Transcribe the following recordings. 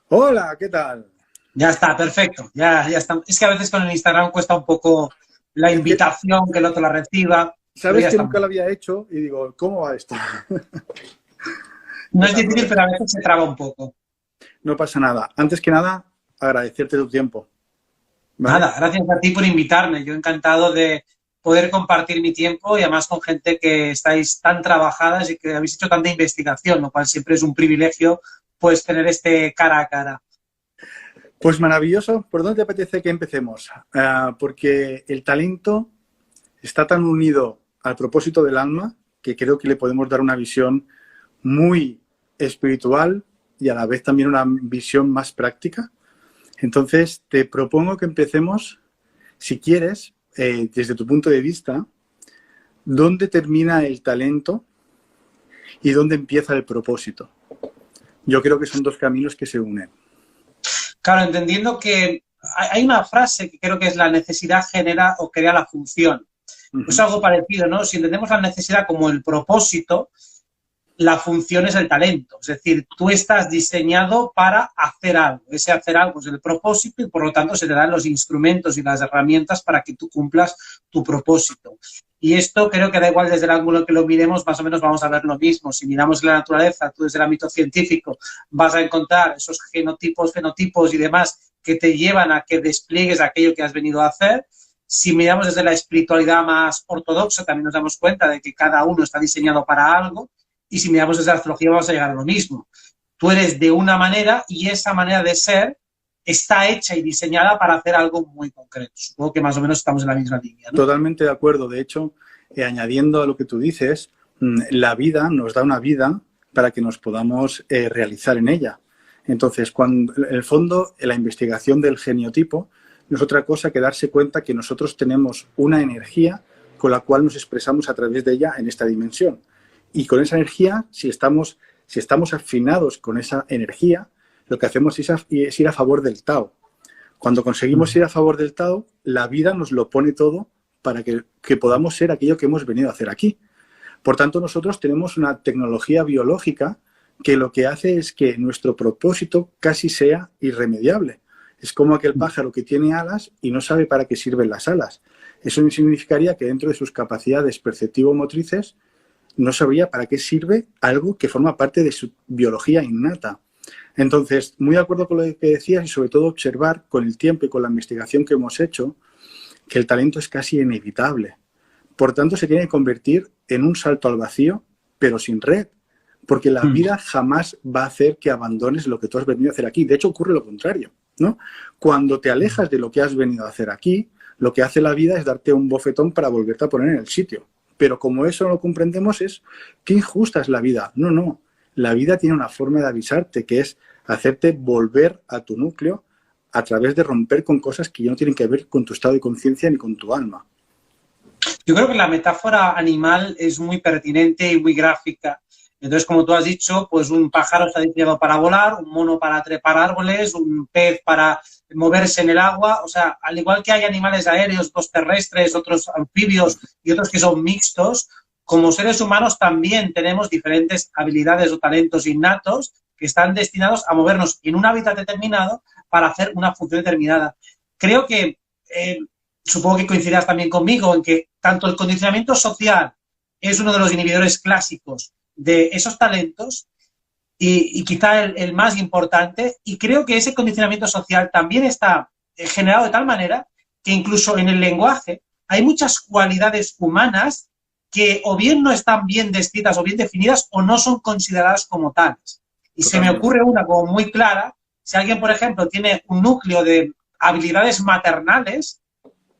Hola, ¿qué tal? Ya está, perfecto. Ya está. Es que a veces con el Instagram cuesta un poco la Es que invitación, que el otro la reciba, pero sabes ya que estamos. nunca lo había hecho y digo, ¿cómo va esto? No Pues es difícil, pero a aprovecho. veces se traba un poco. No pasa nada. Antes que nada, agradecerte tu tiempo, ¿vale? Nada, gracias a ti por invitarme. Yo encantado de poder compartir mi tiempo y además con gente que estáis tan trabajadas y que habéis hecho tanta investigación, lo cual siempre es un privilegio, pues tener este cara a cara. Pues maravilloso. ¿Por dónde te apetece que empecemos? Porque el talento está tan unido al propósito del alma que creo que le podemos dar una visión muy espiritual y a la vez también una visión más práctica. Entonces, te propongo que empecemos, si quieres, desde tu punto de vista, ¿dónde termina el talento y dónde empieza el propósito? Yo creo que son dos caminos que se unen. Claro, entendiendo que hay una frase que creo que es la necesidad genera o crea la función. Pues Ujú. algo parecido, ¿no? Si entendemos la necesidad como el propósito, la función es el talento. Es decir, tú estás diseñado para hacer algo. Ese hacer algo es el propósito y por lo tanto se te dan los instrumentos y las herramientas para que tú cumplas tu propósito. Y esto creo que da igual desde el ángulo que lo miremos, más o menos vamos a ver lo mismo. Si miramos la naturaleza, tú desde el ámbito científico vas a encontrar esos genotipos, fenotipos y demás que te llevan a que despliegues aquello que has venido a hacer. Si miramos desde la espiritualidad más ortodoxa, también nos damos cuenta de que cada uno está diseñado para algo. Y si miramos desde la astrología vamos a llegar a lo mismo. Tú eres de una manera y esa manera de ser está hecha y diseñada para hacer algo muy concreto. Supongo que más o menos estamos en la misma línea, ¿no? Totalmente de acuerdo. De hecho, añadiendo a lo que tú dices, la vida nos da una vida para que nos podamos realizar en ella. Entonces, cuando, en el fondo, la investigación del geniotipo no es otra cosa que darse cuenta que nosotros tenemos una energía con la cual nos expresamos a través de ella en esta dimensión. Y con esa energía, si estamos afinados con esa energía, lo que hacemos es ir a favor del Tao. Cuando conseguimos ir a favor del Tao, la vida nos lo pone todo para que podamos ser aquello que hemos venido a hacer aquí. Por tanto, nosotros tenemos una tecnología biológica que lo que hace es que nuestro propósito casi sea irremediable. Es como aquel pájaro que tiene alas y no sabe para qué sirven las alas. Eso significaría que dentro de sus capacidades perceptivo-motrices no sabría para qué sirve algo que forma parte de su biología innata. Entonces, muy de acuerdo con lo que decías y sobre todo observar con el tiempo y con la investigación que hemos hecho que el talento es casi inevitable. Por tanto, se tiene que convertir en un salto al vacío, pero sin red, porque la vida jamás va a hacer que abandones lo que tú has venido a hacer aquí. De hecho, ocurre lo contrario, ¿no? Cuando te alejas de lo que has venido a hacer aquí, lo que hace la vida es darte un bofetón para volverte a poner en el sitio. Pero como eso no lo comprendemos es, qué injusta es la vida. No, no. La vida tiene una forma de avisarte, que es hacerte volver a tu núcleo a través de romper con cosas que ya no tienen que ver con tu estado de conciencia ni con tu alma. Yo creo que la metáfora animal es muy pertinente y muy gráfica. Entonces, como tú has dicho, pues un pájaro está diseñado para volar, un mono para trepar árboles, un pez para moverse en el agua. O sea, al igual que hay animales aéreos, otros terrestres, otros anfibios y otros que son mixtos, como seres humanos también tenemos diferentes habilidades o talentos innatos que están destinados a movernos en un hábitat determinado para hacer una función determinada. Creo que supongo que coincidirás también conmigo en que tanto el condicionamiento social es uno de los inhibidores clásicos de esos talentos y quizá el más importante, y creo que ese condicionamiento social también está generado de tal manera que incluso en el lenguaje hay muchas cualidades humanas que o bien no están bien descritas o bien definidas o no son consideradas como tales. Y se me Totalmente. ocurre una como muy clara, si alguien, por ejemplo, tiene un núcleo de habilidades maternales,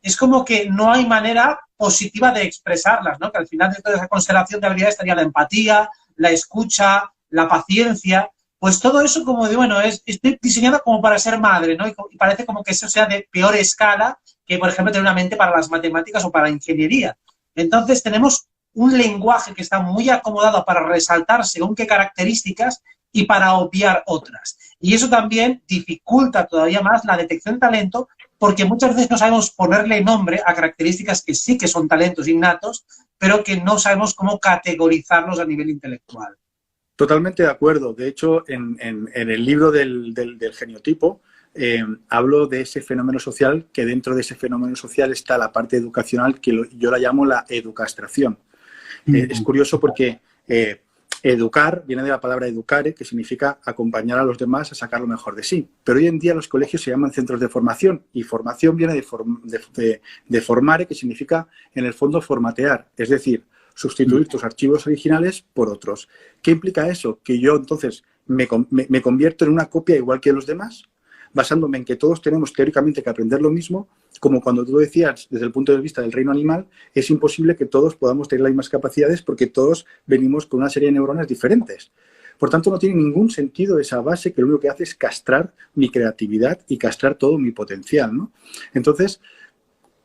es como que no hay manera positiva de expresarlas, ¿no? Que al final de toda esa constelación de habilidades estaría la empatía, la escucha, la paciencia, pues todo eso como de, bueno, estoy diseñada como para ser madre, ¿no? Y parece como que eso sea de peor escala que, por ejemplo, tener una mente para las matemáticas o para la ingeniería. Entonces tenemos un lenguaje que está muy acomodado para resaltar según qué características y para obviar otras. Y eso también dificulta todavía más la detección de talento porque muchas veces no sabemos ponerle nombre a características que sí que son talentos innatos, pero que no sabemos cómo categorizarlos a nivel intelectual. Totalmente de acuerdo. De hecho, en el libro del geniotipo, hablo de ese fenómeno social, que dentro de ese fenómeno social está la parte educacional, que yo la llamo la educastración. Es curioso porque educar viene de la palabra educare, que significa acompañar a los demás a sacar lo mejor de sí. Pero hoy en día los colegios se llaman centros de formación, y formación viene de formare, que significa, en el fondo, formatear. Es decir, sustituir tus archivos originales por otros. ¿Qué implica eso? Que yo entonces me convierto en una copia igual que los demás, basándome en que todos tenemos teóricamente que aprender lo mismo, como cuando tú decías, desde el punto de vista del reino animal, es imposible que todos podamos tener las mismas capacidades porque todos venimos con una serie de neuronas diferentes. Por tanto, no tiene ningún sentido esa base, que lo único que hace es castrar mi creatividad y castrar todo mi potencial, ¿no? Entonces,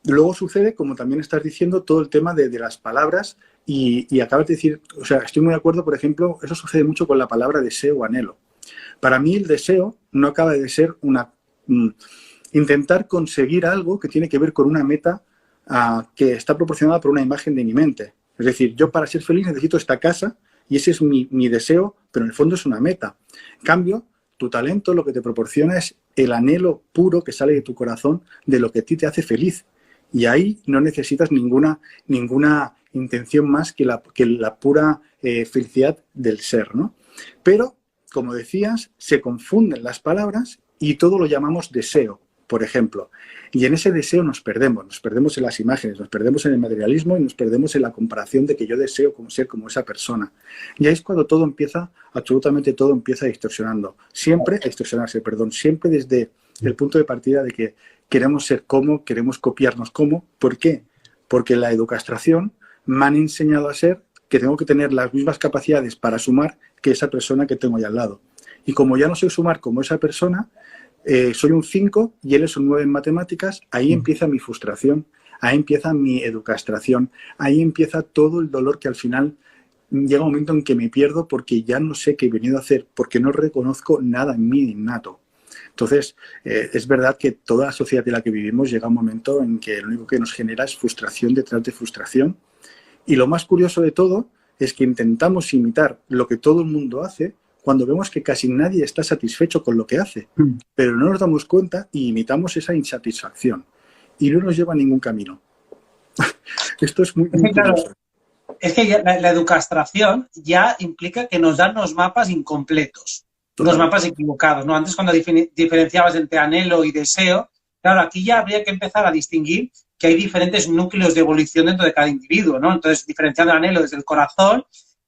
luego sucede, como también estás diciendo, todo el tema de las palabras, y acabas de decir, o sea, estoy muy de acuerdo, por ejemplo, eso sucede mucho con la palabra deseo o anhelo. Para mí el deseo no acaba de ser intentar conseguir algo que tiene que ver con una meta que está proporcionada por una imagen de mi mente. Es decir, yo para ser feliz necesito esta casa y ese es mi deseo, pero en el fondo es una meta. En cambio, tu talento lo que te proporciona es el anhelo puro que sale de tu corazón de lo que a ti te hace feliz. Y ahí no necesitas ninguna intención más que la pura felicidad del ser, ¿no? Pero, como decías, se confunden las palabras y todo lo llamamos deseo, por ejemplo. Y en ese deseo nos perdemos en las imágenes, nos perdemos en el materialismo y nos perdemos en la comparación de que yo deseo ser como esa persona. Y ahí es cuando todo empieza, absolutamente todo empieza siempre desde el punto de partida de que queremos ser como, queremos copiarnos como. ¿Por qué? Porque la educastración me han enseñado a ser que tengo que tener las mismas capacidades para sumar que esa persona que tengo ahí al lado. Y como ya no sé sumar como esa persona, soy un 5 y él es un 9 en matemáticas, ahí empieza mi frustración, ahí empieza mi educastración, ahí empieza todo el dolor que al final llega un momento en que me pierdo porque ya no sé qué he venido a hacer, porque no reconozco nada en mí innato. Entonces, es verdad que toda la sociedad en la que vivimos llega un momento en que lo único que nos genera es frustración detrás de frustración. Y lo más curioso de todo es que intentamos imitar lo que todo el mundo hace cuando vemos que casi nadie está satisfecho con lo que hace. Pero no nos damos cuenta y imitamos esa insatisfacción. Y no nos lleva a ningún camino. Esto es muy curioso. Es que la educastración ya implica que nos dan unos mapas incompletos, unos mapas equivocados, ¿no? Antes, cuando diferenciabas entre anhelo y deseo, claro, aquí ya habría que empezar a distinguir que hay diferentes núcleos de evolución dentro de cada individuo, ¿no? Entonces, diferenciando el anhelo desde el corazón,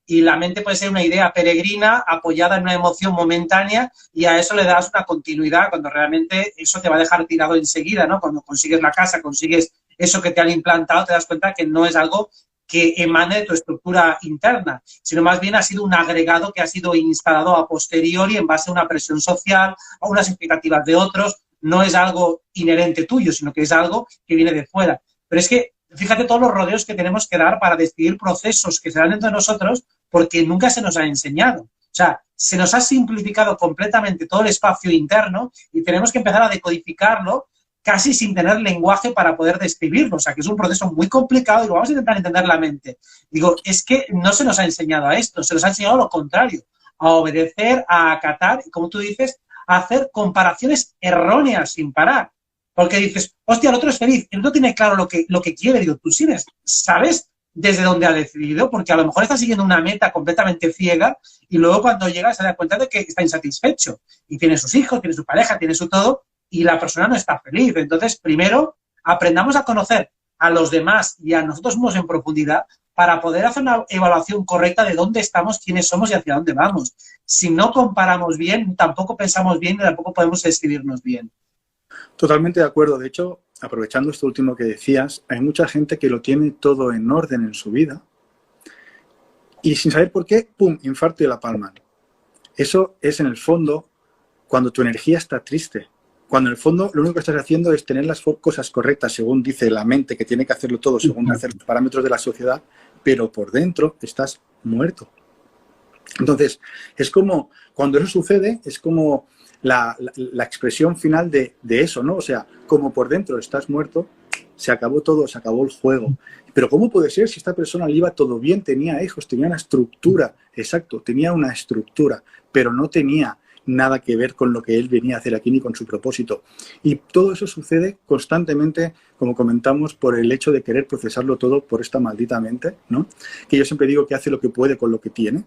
y la mente puede ser una idea peregrina apoyada en una emoción momentánea, y a eso le das una continuidad cuando realmente eso te va a dejar tirado enseguida, ¿no? Cuando consigues la casa, consigues eso que te han implantado, te das cuenta que no es algo que emane de tu estructura interna, sino más bien ha sido un agregado que ha sido instalado a posteriori en base a una presión social, a unas expectativas de otros. No es algo inherente tuyo, sino que es algo que viene de fuera. Pero es que, fíjate todos los rodeos que tenemos que dar para decidir procesos que se dan dentro de nosotros, porque nunca se nos ha enseñado. O sea, se nos ha simplificado completamente todo el espacio interno y tenemos que empezar a decodificarlo casi sin tener lenguaje para poder describirlo. O sea, que es un proceso muy complicado y lo vamos a intentar entender la mente. Digo, es que no se nos ha enseñado a esto, se nos ha enseñado lo contrario, a obedecer, a acatar, y como tú dices, a hacer comparaciones erróneas sin parar. Porque dices, hostia, el otro es feliz, él no tiene claro lo que quiere. Digo, tú sí sabes desde dónde ha decidido, porque a lo mejor está siguiendo una meta completamente ciega y luego cuando llega se da cuenta de que está insatisfecho y tiene sus hijos, tiene su pareja, tiene su todo y la persona no está feliz. Entonces, primero, aprendamos a conocer a los demás y a nosotros mismos en profundidad para poder hacer una evaluación correcta de dónde estamos, quiénes somos y hacia dónde vamos. Si no comparamos bien, tampoco pensamos bien y tampoco podemos describirnos bien. Totalmente de acuerdo. De hecho, aprovechando esto último que decías, hay mucha gente que lo tiene todo en orden en su vida y sin saber por qué, ¡pum!, infarto y la palma. Eso es, en el fondo, cuando tu energía está triste. Cuando en el fondo lo único que estás haciendo es tener las cosas correctas, según dice la mente, que tiene que hacerlo todo según hacer los parámetros de la sociedad, pero por dentro estás muerto. Entonces, es como, cuando eso sucede, es como la expresión final de eso, ¿no? O sea, como por dentro estás muerto, se acabó todo, se acabó el juego. Pero ¿cómo puede ser si esta persona le iba todo bien, tenía hijos, tenía una estructura? Exacto, tenía una estructura, pero no tenía nada que ver con lo que él venía a hacer aquí ni con su propósito. Y todo eso sucede constantemente, como comentamos, por el hecho de querer procesarlo todo por esta maldita mente, ¿no? Que yo siempre digo que hace lo que puede con lo que tiene.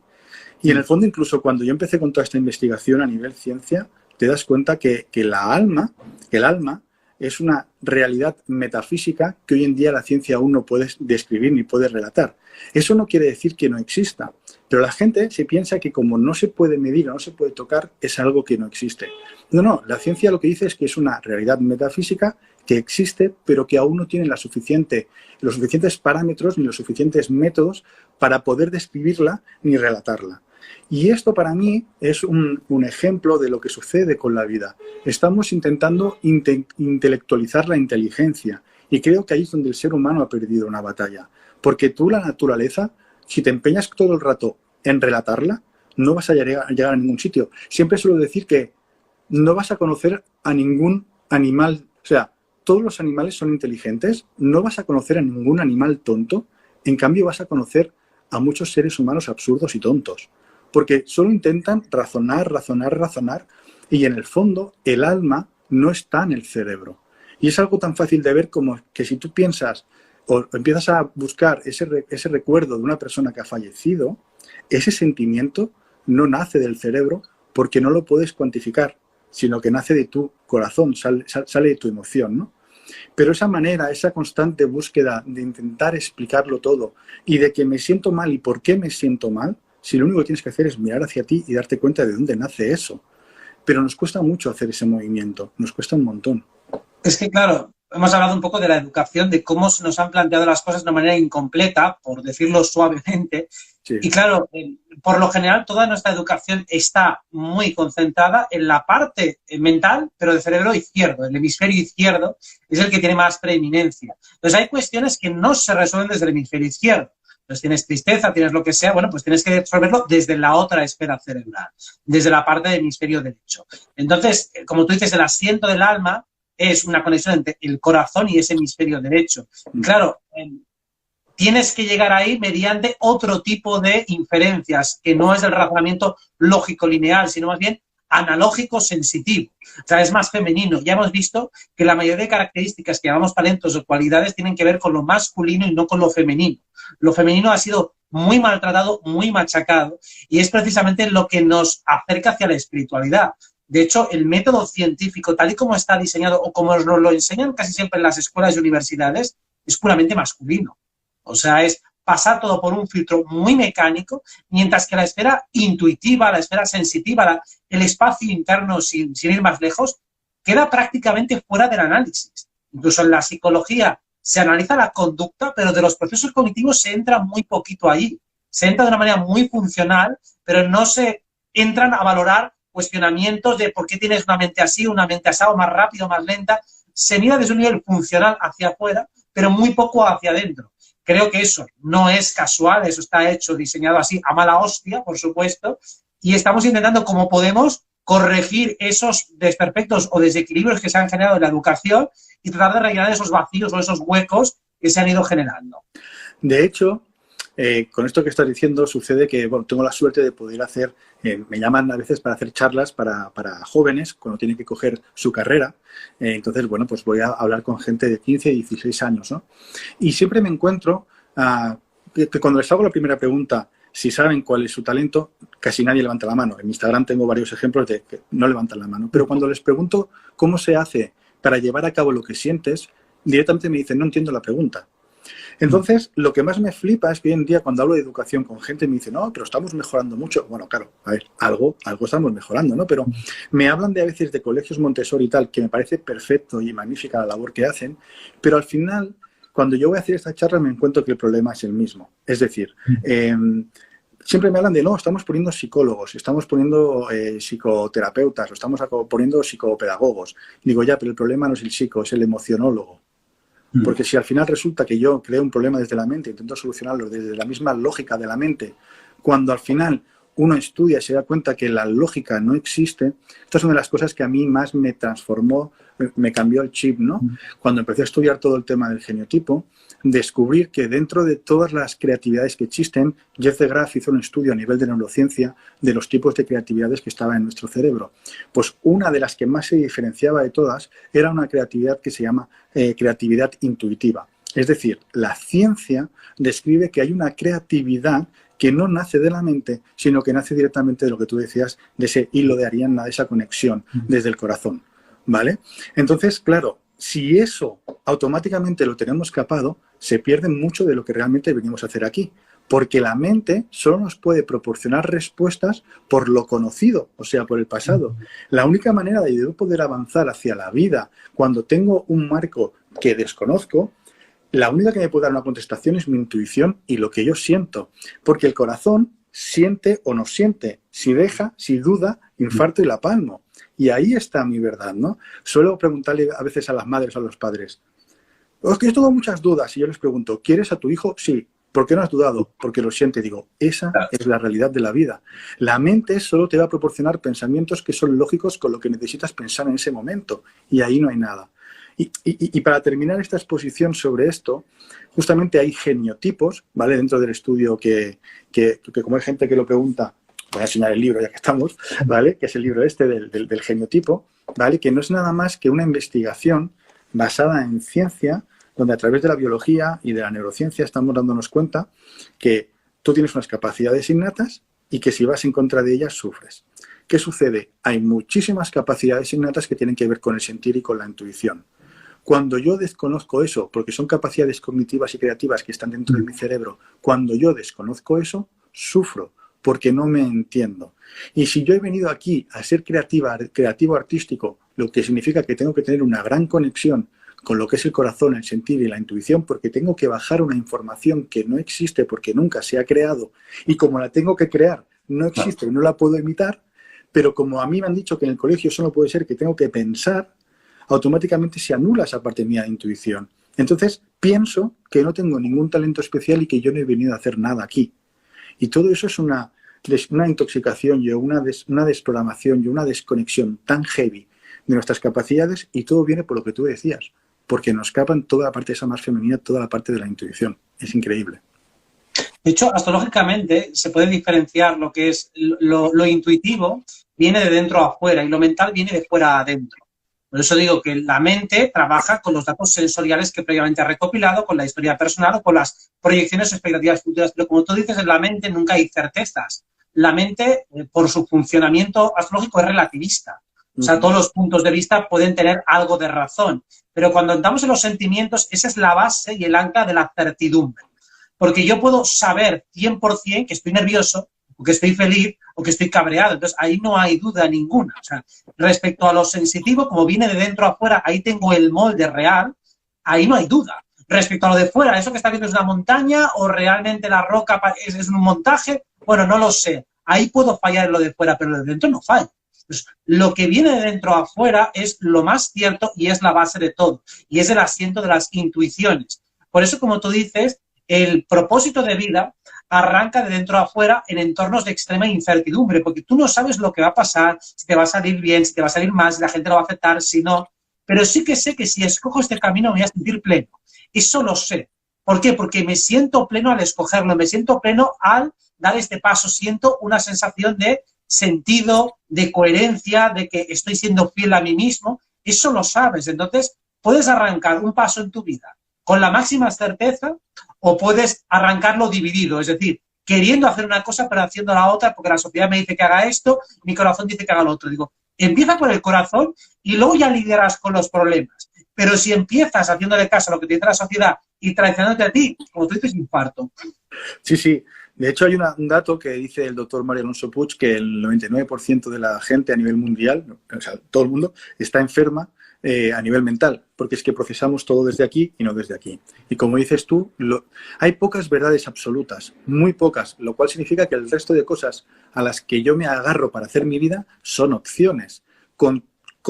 Y en el fondo, incluso cuando yo empecé con toda esta investigación a nivel ciencia, te das cuenta que el alma es una realidad metafísica que hoy en día la ciencia aún no puede describir ni puede relatar. Eso no quiere decir que no exista, pero la gente se piensa que como no se puede medir o no se puede tocar, es algo que no existe. No, la ciencia lo que dice es que es una realidad metafísica que existe, pero que aún no tiene los suficientes parámetros ni los suficientes métodos para poder describirla ni relatarla. Y esto para mí es un ejemplo de lo que sucede con la vida. Estamos intentando intelectualizar la inteligencia y creo que ahí es donde el ser humano ha perdido una batalla. Porque tú, la naturaleza, si te empeñas todo el rato en relatarla, no vas a llegar a ningún sitio. Siempre suelo decir que no vas a conocer a ningún animal, o sea, todos los animales son inteligentes, no vas a conocer a ningún animal tonto, en cambio vas a conocer a muchos seres humanos absurdos y tontos. Porque solo intentan razonar, y en el fondo el alma no está en el cerebro. Y es algo tan fácil de ver como que si tú piensas o empiezas a buscar ese recuerdo de una persona que ha fallecido, ese sentimiento no nace del cerebro porque no lo puedes cuantificar, sino que nace de tu corazón, sale de tu emoción, ¿no? Pero esa manera, esa constante búsqueda de intentar explicarlo todo y de que me siento mal y por qué me siento mal, si lo único que tienes que hacer es mirar hacia ti y darte cuenta de dónde nace eso. Pero nos cuesta mucho hacer ese movimiento, nos cuesta un montón. Es que, claro, hemos hablado un poco de la educación, de cómo se nos han planteado las cosas de una manera incompleta, por decirlo suavemente. Sí. Y claro, por lo general toda nuestra educación está muy concentrada en la parte mental, pero del cerebro izquierdo. El hemisferio izquierdo es el que tiene más preeminencia. Entonces hay cuestiones que no se resuelven desde el hemisferio izquierdo. Entonces tienes tristeza, tienes lo que sea, bueno, pues tienes que resolverlo desde la otra esfera cerebral, desde la parte del hemisferio derecho. Entonces, como tú dices, el asiento del alma es una conexión entre el corazón y ese hemisferio derecho. Claro, tienes que llegar ahí mediante otro tipo de inferencias, que no es el razonamiento lógico-lineal, sino más bien analógico-sensitivo. O sea, es más femenino. Ya hemos visto que la mayoría de características que llamamos talentos o cualidades tienen que ver con lo masculino y no con lo femenino. Lo femenino ha sido muy maltratado, muy machacado, y es precisamente lo que nos acerca hacia la espiritualidad. De hecho, el método científico, tal y como está diseñado o como nos lo enseñan casi siempre en las escuelas y universidades, es puramente masculino. O sea, es pasar todo por un filtro muy mecánico, mientras que la esfera intuitiva, la esfera sensitiva, el espacio interno, sin ir más lejos, queda prácticamente fuera del análisis. Incluso en la psicología se analiza la conducta, pero de los procesos cognitivos se entra muy poquito allí. Se entra de una manera muy funcional, pero no se entran a valorar cuestionamientos de por qué tienes una mente así, una mente así, o más rápida, o más lenta. Se mira desde un nivel funcional hacia afuera, pero muy poco hacia adentro. Creo que eso no es casual, eso está hecho, diseñado así, a mala hostia, por supuesto, y estamos intentando, como podemos, corregir esos desperfectos o desequilibrios que se han generado en la educación y tratar de rellenar esos vacíos o esos huecos que se han ido generando. De hecho, con esto que estás diciendo, sucede que, bueno, tengo la suerte de poder hacer, me llaman a veces para hacer charlas para jóvenes cuando tienen que coger su carrera. Entonces, bueno, pues voy a hablar con gente de 15, 16 años, ¿no? Y siempre me encuentro que cuando les hago la primera pregunta, si saben cuál es su talento, casi nadie levanta la mano. En Instagram tengo varios ejemplos de que no levantan la mano. Pero cuando les pregunto cómo se hace para llevar a cabo lo que sientes, directamente me dicen, no entiendo la pregunta. Entonces, lo que más me flipa es que hoy en día cuando hablo de educación con gente me dicen, no, pero estamos mejorando mucho. Bueno, claro, a ver, algo estamos mejorando, ¿no? Pero me hablan de a veces de colegios Montessori y tal, que me parece perfecto y magnífica la labor que hacen, pero al final, cuando yo voy a hacer esta charla me encuentro que el problema es el mismo. Es decir, siempre me hablan de, no, estamos poniendo psicólogos, estamos poniendo psicoterapeutas, estamos poniendo psicopedagogos. Digo, ya, pero el problema no es el psico, es el emocionólogo. Porque si al final resulta que yo creo un problema desde la mente, intento solucionarlo desde la misma lógica de la mente, cuando al final uno estudia y se da cuenta que la lógica no existe, esta es una de las cosas que a mí más me transformó, me cambió el chip, ¿no? Cuando empecé a estudiar todo el tema del geniotipo, descubrir que dentro de todas las creatividades que existen, Jeff de Graaf hizo un estudio a nivel de neurociencia de los tipos de creatividades que estaban en nuestro cerebro. Pues una de las que más se diferenciaba de todas era una creatividad que se llama creatividad intuitiva. Es decir, la ciencia describe que hay una creatividad que no nace de la mente, sino que nace directamente de lo que tú decías, de ese hilo de Ariadna, de esa conexión desde el corazón, ¿vale? Entonces, claro, si eso automáticamente lo tenemos capado, se pierde mucho de lo que realmente venimos a hacer aquí, porque la mente solo nos puede proporcionar respuestas por lo conocido, o sea, por el pasado. La única manera de yo poder avanzar hacia la vida cuando tengo un marco que desconozco, la única que me puede dar una contestación es mi intuición y lo que yo siento, porque el corazón siente o no siente, si deja, si duda, infarto y la palmo. Y ahí está mi verdad, ¿no? Suelo preguntarle a veces a las madres o a los padres, es que yo tengo muchas dudas, y yo les pregunto, ¿quieres a tu hijo? Sí. ¿Por qué no has dudado? Porque lo siente. Digo, esa es la realidad de la vida. La mente solo te va a proporcionar pensamientos que son lógicos con lo que necesitas pensar en ese momento, y ahí no hay nada. Y para terminar esta exposición sobre esto, justamente hay geniotipos, ¿vale? Dentro del estudio que como hay gente que lo pregunta, voy a enseñar el libro ya que estamos, ¿vale? Que es el libro este del geniotipo, ¿vale? Que no es nada más que una investigación basada en ciencia, donde a través de la biología y de la neurociencia estamos dándonos cuenta que tú tienes unas capacidades innatas y que si vas en contra de ellas sufres. ¿Qué sucede? Hay muchísimas capacidades innatas que tienen que ver con el sentir y con la intuición. Cuando yo desconozco eso, porque son capacidades cognitivas y creativas que están dentro de mi cerebro, cuando yo desconozco eso, sufro, porque no me entiendo. Y si yo he venido aquí a ser creativo artístico, lo que significa que tengo que tener una gran conexión con lo que es el corazón, el sentir y la intuición, porque tengo que bajar una información que no existe porque nunca se ha creado, y como la tengo que crear, no existe y no la puedo imitar, pero como a mí me han dicho que en el colegio eso no puede ser, que tengo que pensar, automáticamente se anula esa parte mía de intuición. Entonces, pienso que no tengo ningún talento especial y que yo no he venido a hacer nada aquí. Y todo eso es una intoxicación y una desprogramación y una desconexión tan heavy de nuestras capacidades, y todo viene por lo que tú decías, porque nos escapan toda la parte esa más femenina, toda la parte de la intuición. Es increíble. De hecho, astrológicamente se puede diferenciar lo que es lo intuitivo, viene de dentro a afuera, y lo mental viene de fuera a adentro. Por eso digo que la mente trabaja con los datos sensoriales que previamente ha recopilado, con la historia personal o con las proyecciones o expectativas futuras. Pero como tú dices, en la mente nunca hay certezas. La mente, por su funcionamiento astrológico, es relativista. O sea, todos los puntos de vista pueden tener algo de razón. Pero cuando entramos en los sentimientos, esa es la base y el ancla de la certidumbre. Porque yo puedo saber 100% que estoy nervioso, o que estoy feliz, o que estoy cabreado. Entonces, ahí no hay duda ninguna. O sea, respecto a lo sensitivo, como viene de dentro a fuera, ahí tengo el molde real, ahí no hay duda. Respecto a lo de fuera, ¿eso que está viendo es una montaña o realmente la roca es un montaje? Bueno, no lo sé. Ahí puedo fallar en lo de fuera, pero lo de dentro no fallo. Pues, lo que viene de dentro a afuera es lo más cierto y es la base de todo. Y es el asiento de las intuiciones. Por eso, como tú dices, el propósito de vida arranca de dentro a afuera en entornos de extrema incertidumbre, porque tú no sabes lo que va a pasar, si te va a salir bien, si te va a salir mal, si la gente lo va a aceptar, si no. Pero sí que sé que si escojo este camino me voy a sentir pleno. Eso lo sé. ¿Por qué? Porque me siento pleno al escogerlo, me siento pleno al dar este paso, siento una sensación de sentido, de coherencia, de que estoy siendo fiel a mí mismo. Eso lo sabes. Entonces, puedes arrancar un paso en tu vida con la máxima certeza o puedes arrancarlo dividido, es decir, queriendo hacer una cosa pero haciendo la otra porque la sociedad me dice que haga esto, mi corazón dice que haga lo otro. Digo, empieza por el corazón y luego ya lidiarás con los problemas. Pero si empiezas haciéndole caso a lo que te dice la sociedad y traicionándote a ti, como tú dices, infarto. Sí, sí. De hecho, hay un dato que dice el doctor Mario Alonso Puig, que el 99% de la gente a nivel mundial, o sea, todo el mundo, está enferma a nivel mental, porque es que procesamos todo desde aquí y no desde aquí. Y como dices tú, hay pocas verdades absolutas, muy pocas, lo cual significa que el resto de cosas a las que yo me agarro para hacer mi vida son opciones.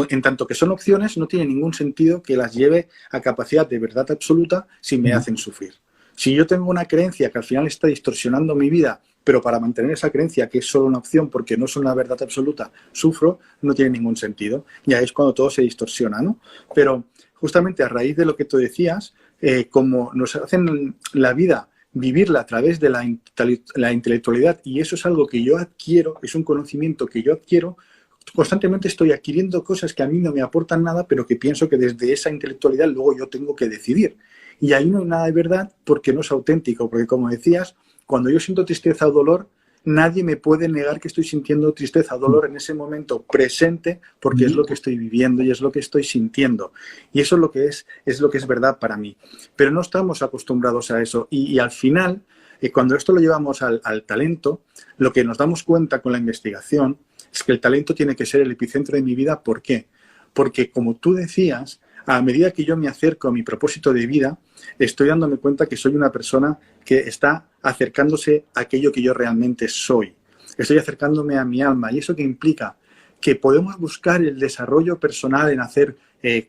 En tanto que son opciones, no tiene ningún sentido que las lleve a capacidad de verdad absoluta si me hacen sufrir. Si yo tengo una creencia que al final está distorsionando mi vida pero para mantener esa creencia que es solo una opción porque no es una verdad absoluta, sufro, no tiene ningún sentido. Y ahí es cuando todo se distorsiona, ¿no? Pero justamente a raíz de lo que tú decías, como nos hacen la vida vivirla a través de la intelectualidad, y eso es algo que yo adquiero, es un conocimiento que yo adquiero, constantemente estoy adquiriendo cosas que a mí no me aportan nada, pero que pienso que desde esa intelectualidad luego yo tengo que decidir. Y ahí no hay nada de verdad porque no es auténtico, porque como decías, cuando yo siento tristeza o dolor, nadie me puede negar que estoy sintiendo tristeza o dolor en ese momento presente, porque es lo que estoy viviendo y es lo que estoy sintiendo. Y eso es lo que es verdad para mí. Pero no estamos acostumbrados a eso. Y al final, cuando esto lo llevamos al talento, lo que nos damos cuenta con la investigación es que el talento tiene que ser el epicentro de mi vida. ¿Por qué? Porque, como tú decías, a medida que yo me acerco a mi propósito de vida, estoy dándome cuenta que soy una persona que está acercándose a aquello que yo realmente soy. Estoy acercándome a mi alma. ¿Y eso qué implica? Que podemos buscar el desarrollo personal en hacer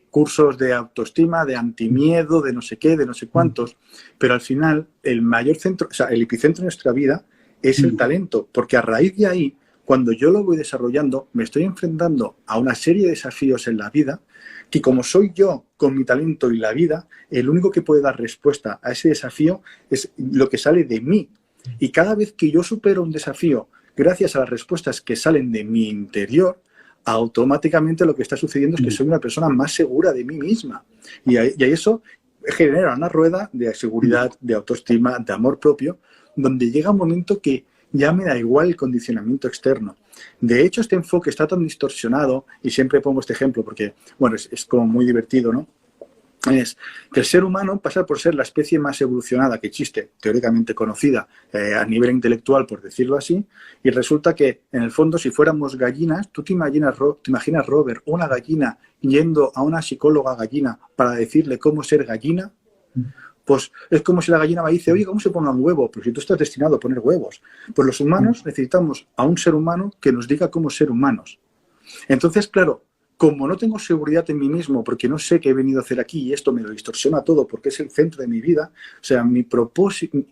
cursos de autoestima, de antimiedo, de no sé qué, de no sé cuántos, pero al final el mayor centro, o sea, el epicentro de nuestra vida es el talento, porque a raíz de ahí, cuando yo lo voy desarrollando, me estoy enfrentando a una serie de desafíos en la vida que, como soy yo con mi talento y la vida, el único que puede dar respuesta a ese desafío es lo que sale de mí. Y cada vez que yo supero un desafío gracias a las respuestas que salen de mi interior, automáticamente lo que está sucediendo es que soy una persona más segura de mí misma. Y eso genera una rueda de seguridad, de autoestima, de amor propio, donde llega un momento que ya me da igual el condicionamiento externo. De hecho, este enfoque está tan distorsionado, y siempre pongo este ejemplo porque, bueno, es como muy divertido, ¿no? Es que el ser humano pasa por ser la especie más evolucionada que existe, teóricamente conocida a nivel intelectual, por decirlo así, y resulta que, en el fondo, si fuéramos gallinas, ¿tú te imaginas, Robert, una gallina yendo a una psicóloga gallina para decirle cómo ser gallina? Pues es como si la gallina me dice, oye, ¿cómo se pone un huevo? Pero si tú estás destinado a poner huevos. Pues los humanos necesitamos a un ser humano que nos diga cómo ser humanos. Entonces, claro, como no tengo seguridad en mí mismo, porque no sé qué he venido a hacer aquí y esto me lo distorsiona todo porque es el centro de mi vida, o sea, mi propósito, o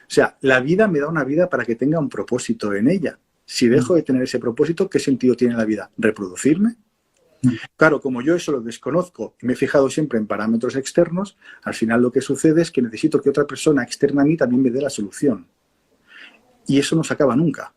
sea, la vida me da una vida para que tenga un propósito en ella. Si dejo de tener ese propósito, ¿qué sentido tiene la vida? ¿Reproducirme? Claro, como yo eso lo desconozco y me he fijado siempre en parámetros externos, al final lo que sucede es que necesito que otra persona externa a mí también me dé la solución. Y eso no se acaba nunca.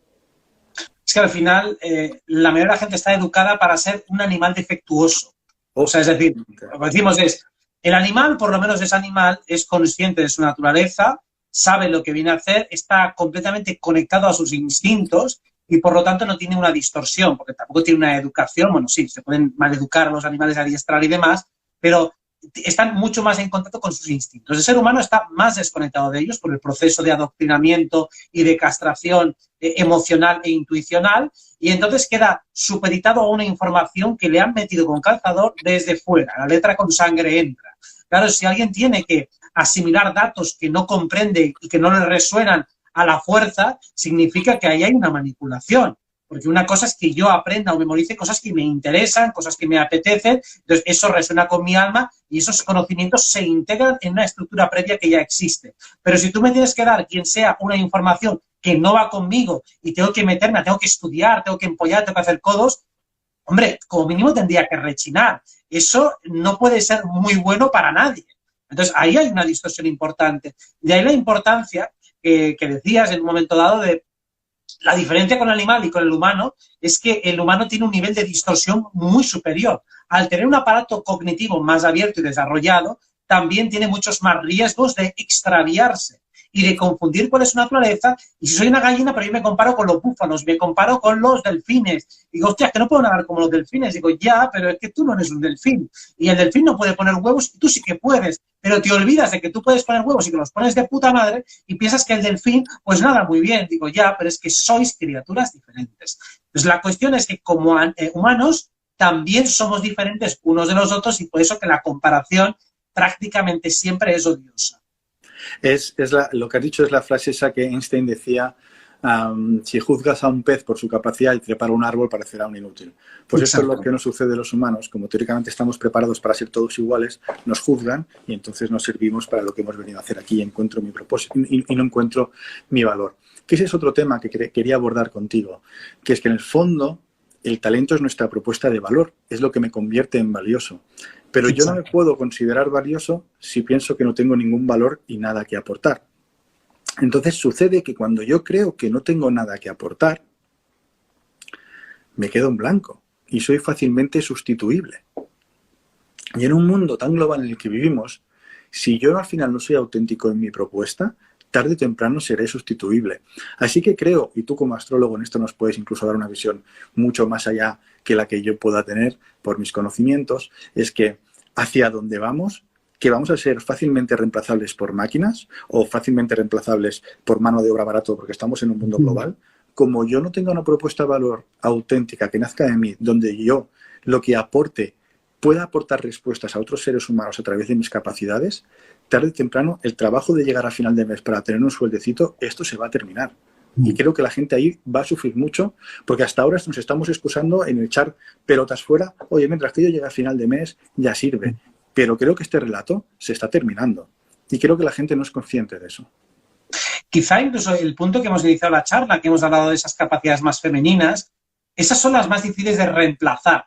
Es que al final la mayoría de la gente está educada para ser un animal defectuoso. O sea, es decir, lo que decimos es, el animal, por lo menos ese animal, es consciente de su naturaleza, sabe lo que viene a hacer, está completamente conectado a sus instintos y por lo tanto no tiene una distorsión, porque tampoco tiene una educación. Bueno, sí, se pueden maleducar a los animales, adiestrar y demás, pero están mucho más en contacto con sus instintos. El ser humano está más desconectado de ellos por el proceso de adoctrinamiento y de castración emocional e intuicional, y entonces queda supeditado a una información que le han metido con calzador desde fuera. La letra con sangre entra. Claro, si alguien tiene que asimilar datos que no comprende y que no le resuenan a la fuerza, significa que ahí hay una manipulación. Porque una cosa es que yo aprenda o memorice cosas que me interesan, cosas que me apetecen, entonces eso resuena con mi alma y esos conocimientos se integran en una estructura previa que ya existe. Pero si tú me tienes que dar, quien sea, una información que no va conmigo y tengo que meterme, tengo que estudiar, tengo que empollar, tengo que hacer codos, hombre, como mínimo tendría que rechinar. Eso no puede ser muy bueno para nadie. Entonces ahí hay una distorsión importante. De ahí la importancia que decías en un momento dado de la diferencia con el animal y con el humano es que el humano tiene un nivel de distorsión muy superior. Al tener un aparato cognitivo más abierto y desarrollado, también tiene muchos más riesgos de extraviarse y de confundir cuál es su naturaleza. Y si soy una gallina, pero yo me comparo con los búfalos, me comparo con los delfines. Digo, hostia, que no puedo nadar como los delfines. Digo, ya, pero es que tú no eres un delfín. Y el delfín no puede poner huevos y tú sí que puedes. Pero te olvidas de que tú puedes poner huevos y que los pones de puta madre y piensas que el delfín, pues nada, muy bien. Digo, ya, pero es que sois criaturas diferentes. Entonces, la cuestión es que como humanos también somos diferentes unos de los otros y por eso que la comparación prácticamente siempre es odiosa. Lo que has dicho es la frase esa que Einstein decía, si juzgas a un pez por su capacidad de trepar un árbol, parecerá un inútil. Pues eso es lo que nos sucede a los humanos. Como teóricamente estamos preparados para ser todos iguales, nos juzgan y entonces nos servimos para lo que hemos venido a hacer aquí y encuentro mi propósito y no encuentro mi valor. Que ese es otro tema que quería abordar contigo, que es que en el fondo el talento es nuestra propuesta de valor, es lo que me convierte en valioso. Pero yo no me puedo considerar valioso si pienso que no tengo ningún valor y nada que aportar. Entonces sucede que cuando yo creo que no tengo nada que aportar, me quedo en blanco y soy fácilmente sustituible. Y en un mundo tan global en el que vivimos, si yo al final no soy auténtico en mi propuesta, tarde o temprano seré sustituible. Así que creo, y tú como astrólogo en esto nos puedes incluso dar una visión mucho más allá que la que yo pueda tener por mis conocimientos, es que hacia dónde vamos, que vamos a ser fácilmente reemplazables por máquinas o fácilmente reemplazables por mano de obra barato porque estamos en un mundo global. Como yo no tenga una propuesta de valor auténtica que nazca de mí, donde yo lo que aporte pueda aportar respuestas a otros seres humanos a través de mis capacidades, tarde o temprano el trabajo de llegar a final de mes para tener un sueldecito, esto se va a terminar. Y creo que la gente ahí va a sufrir mucho porque hasta ahora nos estamos excusando en echar pelotas fuera. Oye, mientras que yo llegue a final de mes, ya sirve. Pero creo que este relato se está terminando y creo que la gente no es consciente de eso. Quizá incluso el punto que hemos iniciado la charla, que hemos hablado de esas capacidades más femeninas, esas son las más difíciles de reemplazar.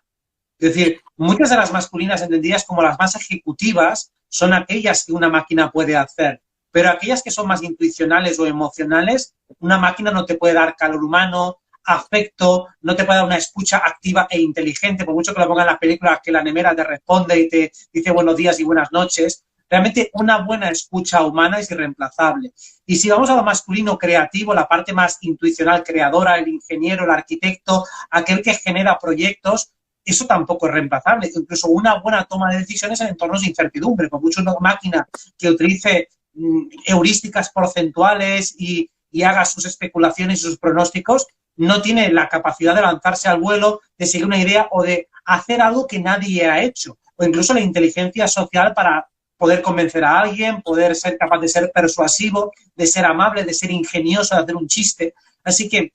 Es decir, muchas de las masculinas entendidas como las más ejecutivas son aquellas que una máquina puede hacer, pero aquellas que son más intuicionales o emocionales, una máquina no te puede dar calor humano, afecto, no te puede dar una escucha activa e inteligente, por mucho que lo pongan en las películas que la nemera te responde y te dice buenos días y buenas noches. Realmente una buena escucha humana es irreemplazable. Y si vamos a lo masculino creativo, la parte más intuicional, creadora, el ingeniero, el arquitecto, aquel que genera proyectos, eso tampoco es reemplazable. Incluso una buena toma de decisiones en entornos de incertidumbre. Por mucho una máquina que utilice heurísticas porcentuales y haga sus especulaciones y sus pronósticos, no tiene la capacidad de lanzarse al vuelo, de seguir una idea o de hacer algo que nadie ha hecho. O incluso la inteligencia social para poder convencer a alguien, poder ser capaz de ser persuasivo, de ser amable, de ser ingenioso, de hacer un chiste. Así que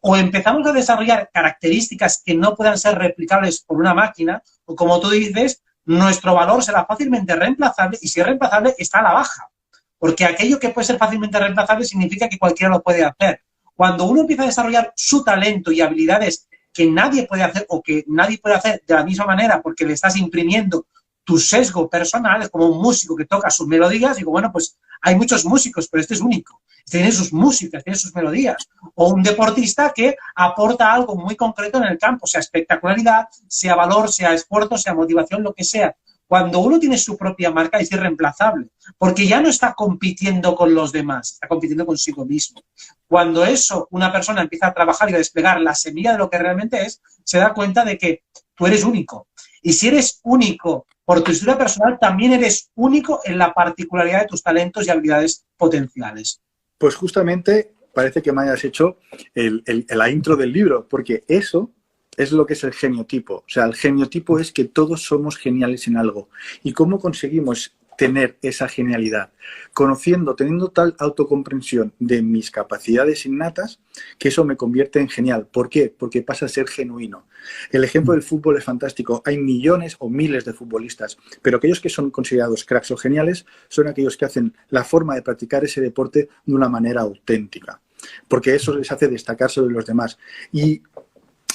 o empezamos a desarrollar características que no puedan ser replicables por una máquina, o como tú dices, nuestro valor será fácilmente reemplazable y si es reemplazable está a la baja. Porque aquello que puede ser fácilmente reemplazable significa que cualquiera lo puede hacer. Cuando uno empieza a desarrollar su talento y habilidades que nadie puede hacer o que nadie puede hacer de la misma manera porque le estás imprimiendo tu sesgo personal, es como un músico que toca sus melodías, digo, bueno, pues hay muchos músicos, pero este es único. Tiene sus músicas, tiene sus melodías. O un deportista que aporta algo muy concreto en el campo, sea espectacularidad, sea valor, sea esfuerzo, sea motivación, lo que sea. Cuando uno tiene su propia marca es irreemplazable, porque ya no está compitiendo con los demás, está compitiendo consigo mismo. Cuando eso, una persona empieza a trabajar y a desplegar la semilla de lo que realmente es, se da cuenta de que tú eres único. Y si eres único por tu historia personal, también eres único en la particularidad de tus talentos y habilidades potenciales. Pues justamente parece que me hayas hecho la intro del libro, porque eso es lo que es el geniotipo. O sea, el geniotipo es que todos somos geniales en algo. ¿Y cómo conseguimos tener esa genialidad? Conociendo, teniendo tal autocomprensión de mis capacidades innatas, que eso me convierte en genial. ¿Por qué? Porque pasa a ser genuino. El ejemplo del fútbol es fantástico. Hay millones o miles de futbolistas, pero aquellos que son considerados cracks o geniales son aquellos que hacen la forma de practicar ese deporte de una manera auténtica, porque eso les hace destacar sobre los demás. Y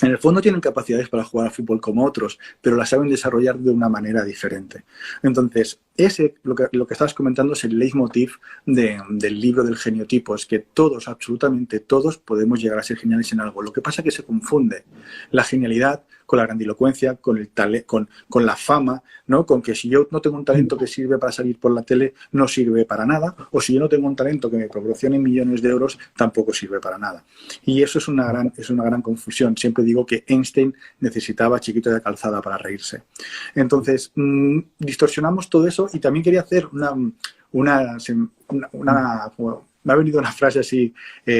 en el fondo tienen capacidades para jugar al fútbol como otros, pero las saben desarrollar de una manera diferente. Entonces, lo que estabas comentando es el leitmotiv del libro del geniotipo, es que todos, absolutamente todos, podemos llegar a ser geniales en algo. Lo que pasa es que se confunde la genialidad con la grandilocuencia, con la fama, ¿no? Con que si yo no tengo un talento que sirve para salir por la tele, no sirve para nada, o si yo no tengo un talento que me proporcione millones de euros, tampoco sirve para nada. Y eso es una gran confusión. Siempre digo que Einstein necesitaba chiquito de calzada para reírse. Entonces, distorsionamos todo eso y también quería hacer me ha venido una frase así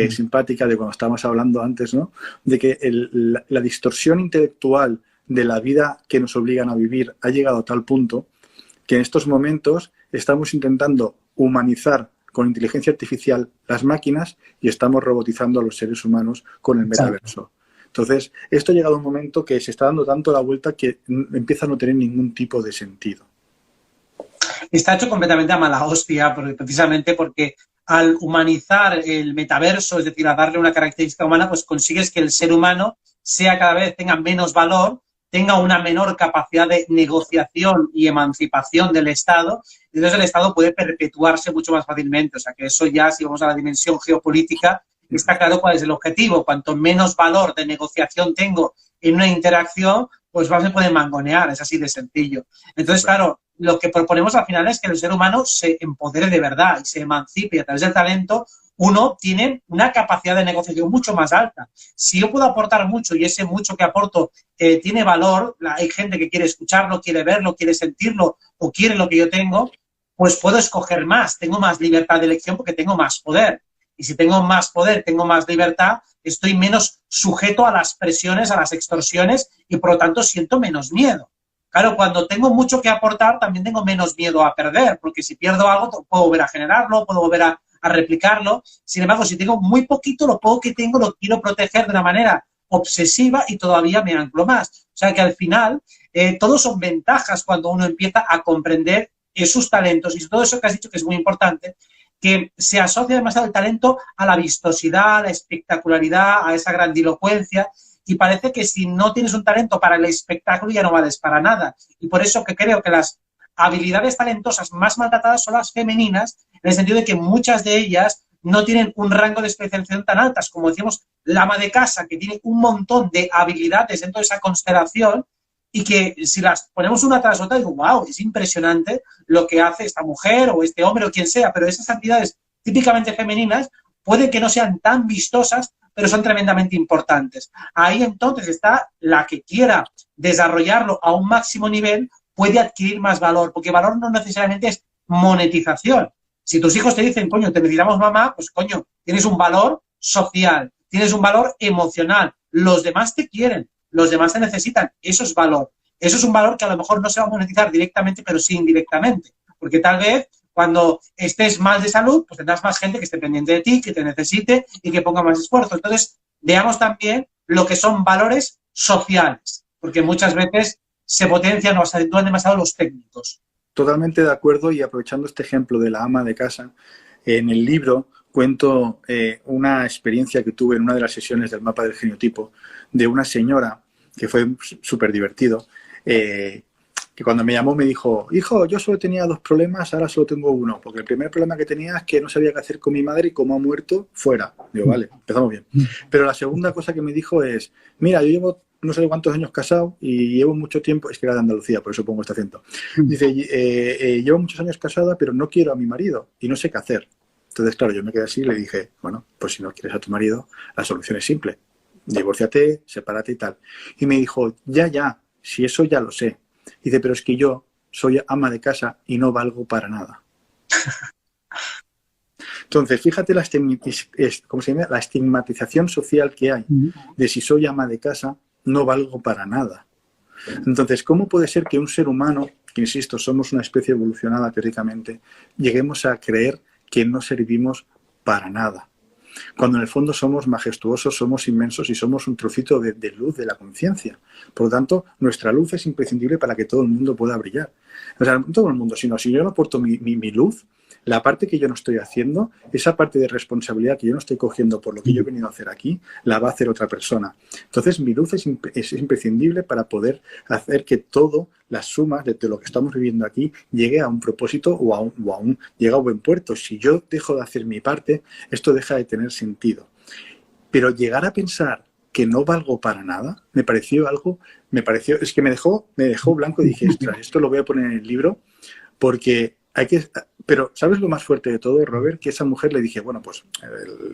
simpática de cuando estábamos hablando antes, ¿no? De que la distorsión intelectual de la vida que nos obligan a vivir ha llegado a tal punto que en estos momentos estamos intentando humanizar con inteligencia artificial las máquinas y estamos robotizando a los seres humanos con el metaverso. Entonces, esto ha llegado a un momento que se está dando tanto la vuelta que empieza a no tener ningún tipo de sentido. Está hecho completamente a mala hostia, precisamente porque al humanizar el metaverso, es decir, a darle una característica humana, pues consigues que el ser humano sea cada vez, tenga menos valor, tenga una menor capacidad de negociación y emancipación del Estado, y entonces el Estado puede perpetuarse mucho más fácilmente. O sea, que eso ya, si vamos a la dimensión geopolítica, está claro cuál es el objetivo. Cuanto menos valor de negociación tengo en una interacción, pues más se puede mangonear, es así de sencillo. Entonces, claro, lo que proponemos al final es que el ser humano se empodere de verdad y se emancipe, y a través del talento uno tiene una capacidad de negociación mucho más alta. Si yo puedo aportar mucho y ese mucho que aporto tiene valor, hay gente que quiere escucharlo, quiere verlo, quiere sentirlo o quiere lo que yo tengo, pues puedo escoger más, tengo más libertad de elección porque tengo más poder. Y si tengo más poder, tengo más libertad, estoy menos sujeto a las presiones, a las extorsiones y por lo tanto siento menos miedo. Claro, cuando tengo mucho que aportar también tengo menos miedo a perder, porque si pierdo algo puedo volver a generarlo, puedo volver a replicarlo. Sin embargo, si tengo muy poquito, lo poco que tengo lo quiero proteger de una manera obsesiva y todavía me anclo más. O sea que al final todos son ventajas cuando uno empieza a comprender sus talentos y todo eso que has dicho que es muy importante, que se asocia demasiado el talento a la vistosidad, a la espectacularidad, a esa grandilocuencia, y parece que si no tienes un talento para el espectáculo ya no vales para nada. Y por eso que creo que las habilidades talentosas más maltratadas son las femeninas, en el sentido de que muchas de ellas no tienen un rango de especialización tan altas, como decíamos, la ama de casa, que tiene un montón de habilidades dentro de esa constelación, y que si las ponemos una tras otra, digo, wow, es impresionante lo que hace esta mujer o este hombre o quien sea, pero esas habilidades típicamente femeninas puede que no sean tan vistosas, pero son tremendamente importantes. Ahí entonces está la que quiera desarrollarlo a un máximo nivel, puede adquirir más valor, porque valor no necesariamente es monetización. Si tus hijos te dicen, coño, te necesitamos mamá, pues coño, tienes un valor social, tienes un valor emocional, los demás te quieren, los demás te necesitan, eso es valor. Eso es un valor que a lo mejor no se va a monetizar directamente, pero sí indirectamente, porque tal vez cuando estés mal de salud, pues tendrás más gente que esté pendiente de ti, que te necesite y que ponga más esfuerzo. Entonces, veamos también lo que son valores sociales, porque muchas veces se potencian o se acentúan demasiado los técnicos. Totalmente de acuerdo, y aprovechando este ejemplo de la ama de casa, en el libro cuento una experiencia que tuve en una de las sesiones del mapa del geniotipo de una señora que fue súper divertido, que cuando me llamó me dijo, hijo, yo solo tenía 2 problemas, ahora solo tengo 1, porque el primer problema que tenía es que no sabía qué hacer con mi madre y como ha muerto, fuera. Digo, vale, empezamos bien. Pero la segunda cosa que me dijo es, mira, yo llevo no sé cuántos años casado y llevo mucho tiempo, es que era de Andalucía, por eso pongo este acento. Dice, llevo muchos años casada, pero no quiero a mi marido y no sé qué hacer. Entonces, claro, yo me quedé así y le dije, bueno, pues si no quieres a tu marido, la solución es simple. Divórciate, sepárate y tal. Y me dijo, ya, si eso ya lo sé. Dice, pero es que yo soy ama de casa y no valgo para nada. Entonces, fíjate la estigmatización social que hay de si soy ama de casa, no valgo para nada. Entonces, ¿cómo puede ser que un ser humano, que insisto, somos una especie evolucionada teóricamente, lleguemos a creer que no servimos para nada? Cuando en el fondo somos majestuosos, somos inmensos y somos un trocito de luz de la conciencia. Por lo tanto, nuestra luz es imprescindible para que todo el mundo pueda brillar. O sea, no todo el mundo, sino si yo no aporto mi luz, la parte que yo no estoy haciendo, esa parte de responsabilidad que yo no estoy cogiendo por lo que yo he venido a hacer aquí, la va a hacer otra persona. Entonces, mi luz es imprescindible para poder hacer que todo, las sumas de lo que estamos viviendo aquí, llegue a un propósito o llegue a un buen puerto. Si yo dejo de hacer mi parte, esto deja de tener sentido. Pero llegar a pensar que no valgo para nada, es que me dejó blanco y dije, ostras, esto lo voy a poner en el libro porque pero ¿sabes lo más fuerte de todo, Robert? Que esa mujer le dije, bueno, pues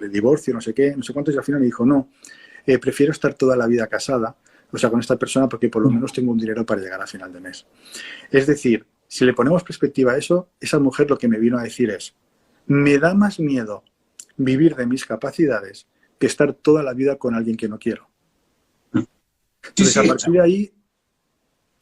el divorcio, no sé qué, no sé cuántos, y al final me dijo, no, prefiero estar toda la vida casada, o sea, con esta persona, porque por lo menos tengo un dinero para llegar a final de mes. Es decir, si le ponemos perspectiva a eso, esa mujer lo que me vino a decir es, me da más miedo vivir de mis capacidades que estar toda la vida con alguien que no quiero. Entonces, a partir de ahí,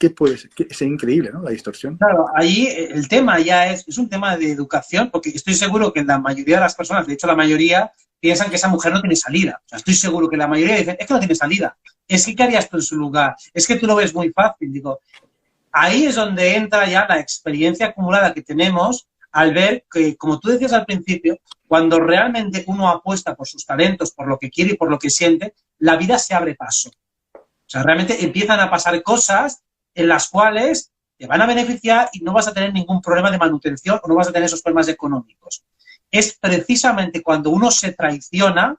es increíble, ¿no? La distorsión. Claro, ahí el tema ya es un tema de educación, porque estoy seguro que la mayoría de las personas, de hecho la mayoría, piensan que esa mujer no tiene salida. O sea, estoy seguro que la mayoría dicen, es que no tiene salida. Es que, ¿qué harías tú en su lugar? Es que tú lo ves muy fácil. Digo, ahí es donde entra ya la experiencia acumulada que tenemos al ver que, como tú decías al principio, cuando realmente uno apuesta por sus talentos, por lo que quiere y por lo que siente, la vida se abre paso. O sea, realmente empiezan a pasar cosas en las cuales te van a beneficiar y no vas a tener ningún problema de manutención o no vas a tener esos problemas económicos. Es precisamente cuando uno se traiciona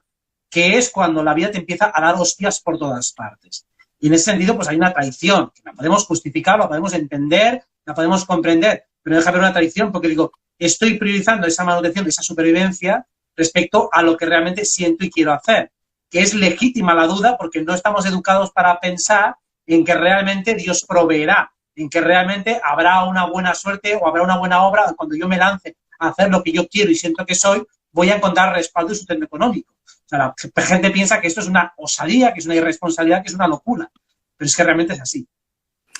que es cuando la vida te empieza a dar hostias por todas partes. Y en ese sentido, pues hay una traición, que la podemos justificar, la podemos entender, la podemos comprender, pero deja de haber una traición porque digo, estoy priorizando esa manutención, esa supervivencia respecto a lo que realmente siento y quiero hacer. Que es legítima la duda porque no estamos educados para pensar en que realmente Dios proveerá, en que realmente habrá una buena suerte o habrá una buena obra cuando yo me lance a hacer lo que yo quiero y siento que soy, voy a encontrar respaldo y sustento económico. O sea, la gente piensa que esto es una osadía, que es una irresponsabilidad, que es una locura, pero es que realmente es así.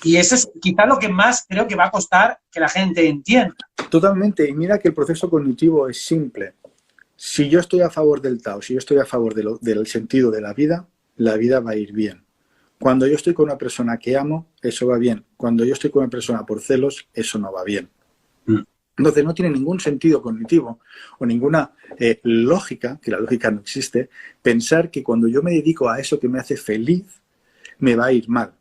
Y eso es quizá lo que más creo que va a costar que la gente entienda. Totalmente, y mira que el proceso cognitivo es simple. Si yo estoy a favor del Tao, si yo estoy a favor del sentido de la vida va a ir bien. Cuando yo estoy con una persona que amo, eso va bien. Cuando yo estoy con una persona por celos, eso no va bien. Entonces no tiene ningún sentido cognitivo o ninguna lógica, que la lógica no existe, pensar que cuando yo me dedico a eso que me hace feliz, me va a ir mal.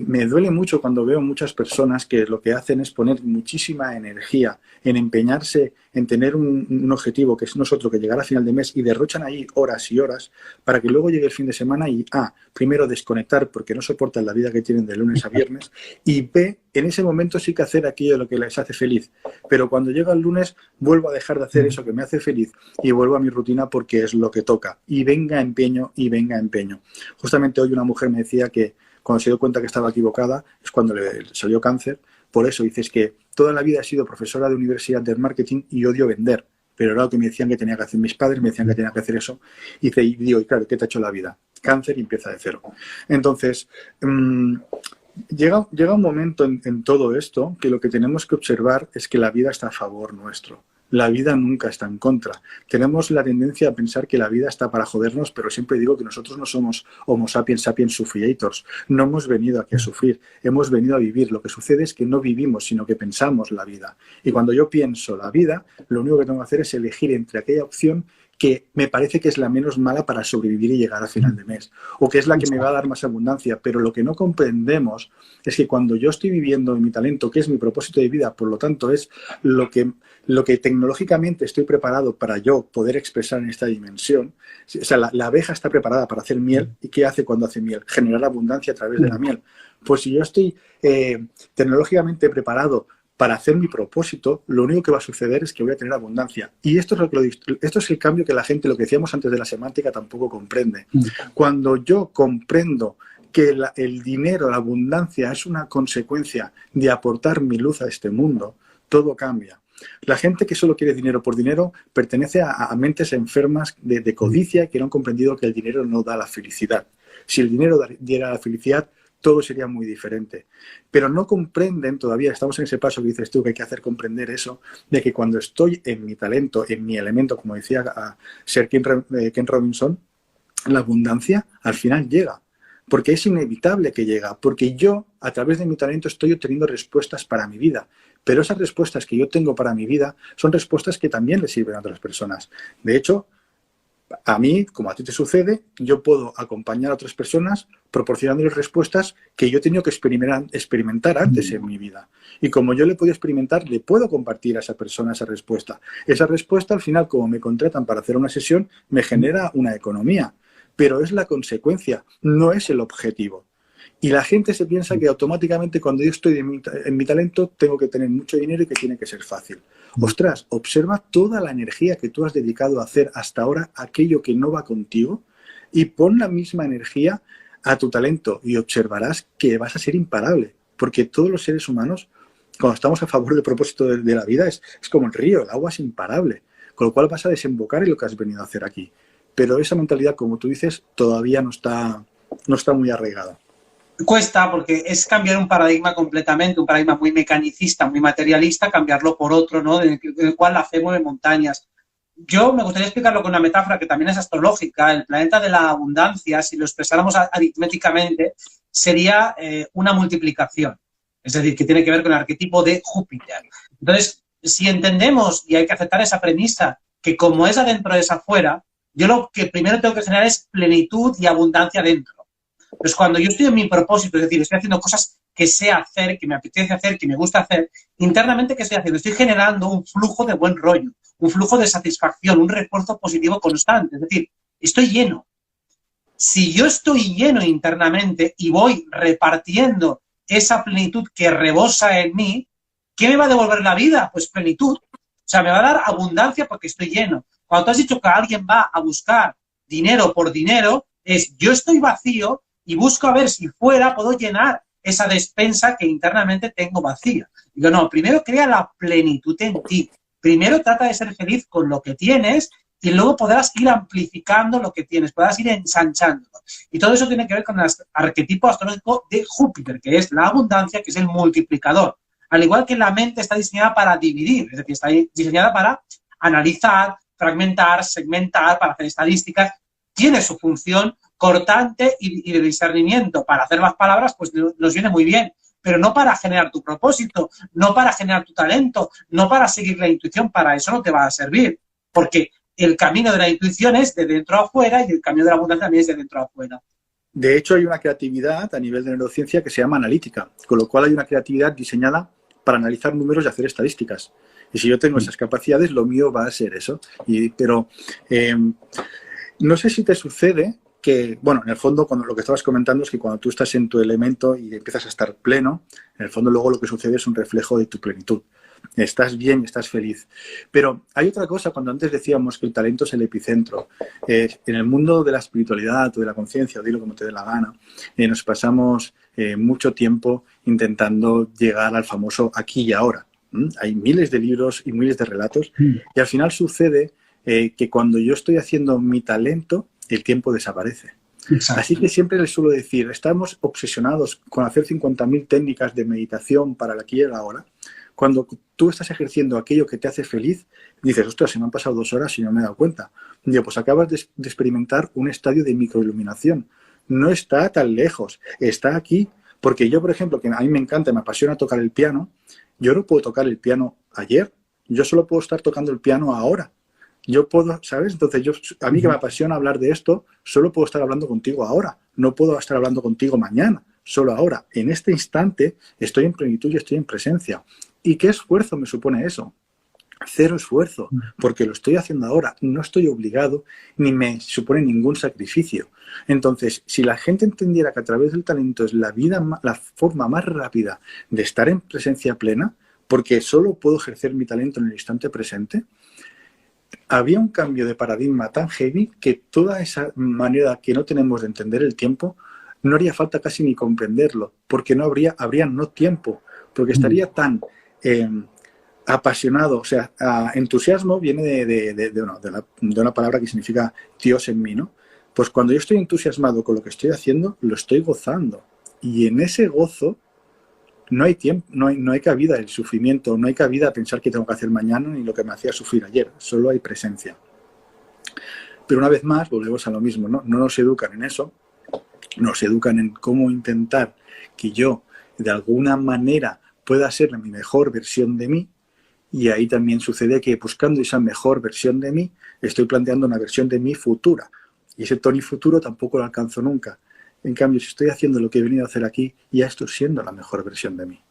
Me duele mucho cuando veo muchas personas que lo que hacen es poner muchísima energía en empeñarse en tener un objetivo que es nosotros que llegar a final de mes y derrochan ahí horas y horas para que luego llegue el fin de semana y primero desconectar porque no soportan la vida que tienen de lunes a viernes y B, en ese momento sí que hacer aquello de lo que les hace feliz, pero cuando llega el lunes vuelvo a dejar de hacer eso que me hace feliz y vuelvo a mi rutina porque es lo que toca y venga empeño y venga empeño. Justamente hoy una mujer me decía que cuando se dio cuenta que estaba equivocada, es cuando le salió cáncer. Por eso dices que toda la vida he sido profesora de universidad de marketing y odio vender. Pero era lo que me decían que tenía que hacer mis padres, me decían que tenía que hacer eso. Y digo, y claro, ¿qué te ha hecho la vida? Cáncer y empieza de cero. Entonces, llega un momento en todo esto que lo que tenemos que observar es que la vida está a favor nuestro. La vida nunca está en contra. Tenemos la tendencia a pensar que la vida está para jodernos, pero siempre digo que nosotros no somos Homo sapiens sapiens sufriators. No hemos venido aquí a sufrir, hemos venido a vivir. Lo que sucede es que no vivimos, sino que pensamos la vida. Y cuando yo pienso la vida, lo único que tengo que hacer es elegir entre aquella opción que me parece que es la menos mala para sobrevivir y llegar a final de mes, o que es la que me va a dar más abundancia, pero lo que no comprendemos es que cuando yo estoy viviendo en mi talento, que es mi propósito de vida, por lo tanto es lo que tecnológicamente estoy preparado para yo poder expresar en esta dimensión, o sea, la abeja está preparada para hacer miel, ¿y qué hace cuando hace miel? Generar abundancia a través de la miel. Pues si yo estoy tecnológicamente preparado para hacer mi propósito, lo único que va a suceder es que voy a tener abundancia. Y esto es el cambio que la gente, lo que decíamos antes de la semántica, tampoco comprende. Cuando yo comprendo que el dinero, la abundancia, es una consecuencia de aportar mi luz a este mundo, todo cambia. La gente que solo quiere dinero por dinero pertenece a mentes enfermas de codicia que no han comprendido que el dinero no da la felicidad. Si el dinero diera la felicidad, todo sería muy diferente. Pero no comprenden todavía, estamos en ese paso que dices tú, que hay que hacer comprender eso, de que cuando estoy en mi talento, en mi elemento, como decía Sir Ken Robinson, la abundancia al final llega. Porque es inevitable que llega, porque yo, a través de mi talento, estoy obteniendo respuestas para mi vida. Pero esas respuestas que yo tengo para mi vida son respuestas que también le sirven a otras personas. De hecho, a mí, como a ti te sucede, yo puedo acompañar a otras personas proporcionándoles respuestas que yo he tenido que experimentar antes en mi vida. Y como yo le he podido experimentar, le puedo compartir a esa persona esa respuesta. Esa respuesta, al final, como me contratan para hacer una sesión, me genera una economía. Pero es la consecuencia, no es el objetivo. Y la gente se piensa que automáticamente cuando yo estoy en mi talento tengo que tener mucho dinero y que tiene que ser fácil. Ostras, observa toda la energía que tú has dedicado a hacer hasta ahora aquello que no va contigo y pon la misma energía a tu talento y observarás que vas a ser imparable. Porque todos los seres humanos, cuando estamos a favor del propósito de la vida, es como el río, el agua es imparable. Con lo cual vas a desembocar en lo que has venido a hacer aquí. Pero esa mentalidad, como tú dices, todavía no está muy arraigada. Cuesta porque es cambiar un paradigma completamente, un paradigma muy mecanicista, muy materialista, cambiarlo por otro, ¿no? En el cual la fe mueve montañas. Yo me gustaría explicarlo con una metáfora que también es astrológica. El planeta de la abundancia, si lo expresáramos aritméticamente, sería una multiplicación. Es decir, que tiene que ver con el arquetipo de Júpiter. Entonces, si entendemos, y hay que aceptar esa premisa, que como es adentro es afuera, yo lo que primero tengo que generar es plenitud y abundancia dentro. Pues cuando yo estoy en mi propósito, es decir, estoy haciendo cosas que sé hacer, que me apetece hacer, que me gusta hacer, internamente, ¿qué estoy haciendo? Estoy generando un flujo de buen rollo, un flujo de satisfacción, un refuerzo positivo constante. Es decir, estoy lleno. Si yo estoy lleno internamente y voy repartiendo esa plenitud que rebosa en mí, ¿qué me va a devolver la vida? Pues plenitud. O sea, me va a dar abundancia porque estoy lleno. Cuando tú has dicho que alguien va a buscar dinero por dinero, es yo estoy vacío y busco a ver si fuera puedo llenar esa despensa que internamente tengo vacía. Digo, no, primero crea la plenitud en ti. Primero trata de ser feliz con lo que tienes y luego podrás ir amplificando lo que tienes, podrás ir ensanchando. Y todo eso tiene que ver con el arquetipo astrológico de Júpiter, que es la abundancia, que es el multiplicador. Al igual que la mente está diseñada para dividir, es decir, está diseñada para analizar, fragmentar, segmentar, para hacer estadísticas, tiene su función cortante y de discernimiento. Para hacer las palabras, pues nos viene muy bien, pero no para generar tu propósito, no para generar tu talento, no para seguir la intuición, para eso no te va a servir, porque el camino de la intuición es de dentro a afuera y el camino de la abundancia también es de dentro a afuera. De hecho, hay una creatividad a nivel de neurociencia que se llama analítica, con lo cual hay una creatividad diseñada para analizar números y hacer estadísticas. Y si yo tengo esas capacidades, lo mío va a ser eso. Pero no sé si te sucede que, bueno, en el fondo, cuando lo que estabas comentando es que cuando tú estás en tu elemento y empiezas a estar pleno, en el fondo luego lo que sucede es un reflejo de tu plenitud. Estás bien, estás feliz. Pero hay otra cosa, cuando antes decíamos que el talento es el epicentro. En el mundo de la espiritualidad o de la conciencia, o dilo como te dé la gana, nos pasamos mucho tiempo intentando llegar al famoso aquí y ahora. Hay miles de libros y miles de relatos y al final sucede que cuando yo estoy haciendo mi talento, el tiempo desaparece. Exacto. Así que siempre les suelo decir, estamos obsesionados con hacer 50.000 técnicas de meditación para el aquí y el ahora. Cuando tú estás ejerciendo aquello que te hace feliz, dices, ostras, se me han pasado 2 horas y no me he dado cuenta. Digo, pues acabas de experimentar un estadio de microiluminación. No está tan lejos, está aquí. Porque yo, por ejemplo, que a mí me encanta, me apasiona tocar el piano, yo no puedo tocar el piano ayer, yo solo puedo estar tocando el piano ahora. Yo puedo, ¿sabes? Entonces, a mí que me apasiona hablar de esto, solo puedo estar hablando contigo ahora. No puedo estar hablando contigo mañana, solo ahora. En este instante estoy en plenitud y estoy en presencia. ¿Y qué esfuerzo me supone eso? 0 esfuerzo, porque lo estoy haciendo ahora. No estoy obligado ni me supone ningún sacrificio. Entonces, si la gente entendiera que a través del talento es la forma más rápida de estar en presencia plena, porque solo puedo ejercer mi talento en el instante presente, había un cambio de paradigma tan heavy que toda esa manera que no tenemos de entender el tiempo, no haría falta casi ni comprenderlo, porque no habría no tiempo, porque estaría tan apasionado, o sea, entusiasmo viene de una palabra que significa Dios en mí, ¿no? Pues cuando yo estoy entusiasmado con lo que estoy haciendo, lo estoy gozando. Y en ese gozo no hay tiempo, no hay cabida el sufrimiento, no hay cabida a pensar qué tengo que hacer mañana ni lo que me hacía sufrir ayer, solo hay presencia. Pero una vez más, volvemos a lo mismo, ¿no? No nos educan en eso, nos educan en cómo intentar que yo, de alguna manera, pueda ser mi mejor versión de mí, y ahí también sucede que buscando esa mejor versión de mí, estoy planteando una versión de mí futura, y ese Tony futuro tampoco lo alcanzo nunca. En cambio, si estoy haciendo lo que he venido a hacer aquí, ya estoy siendo la mejor versión de mí.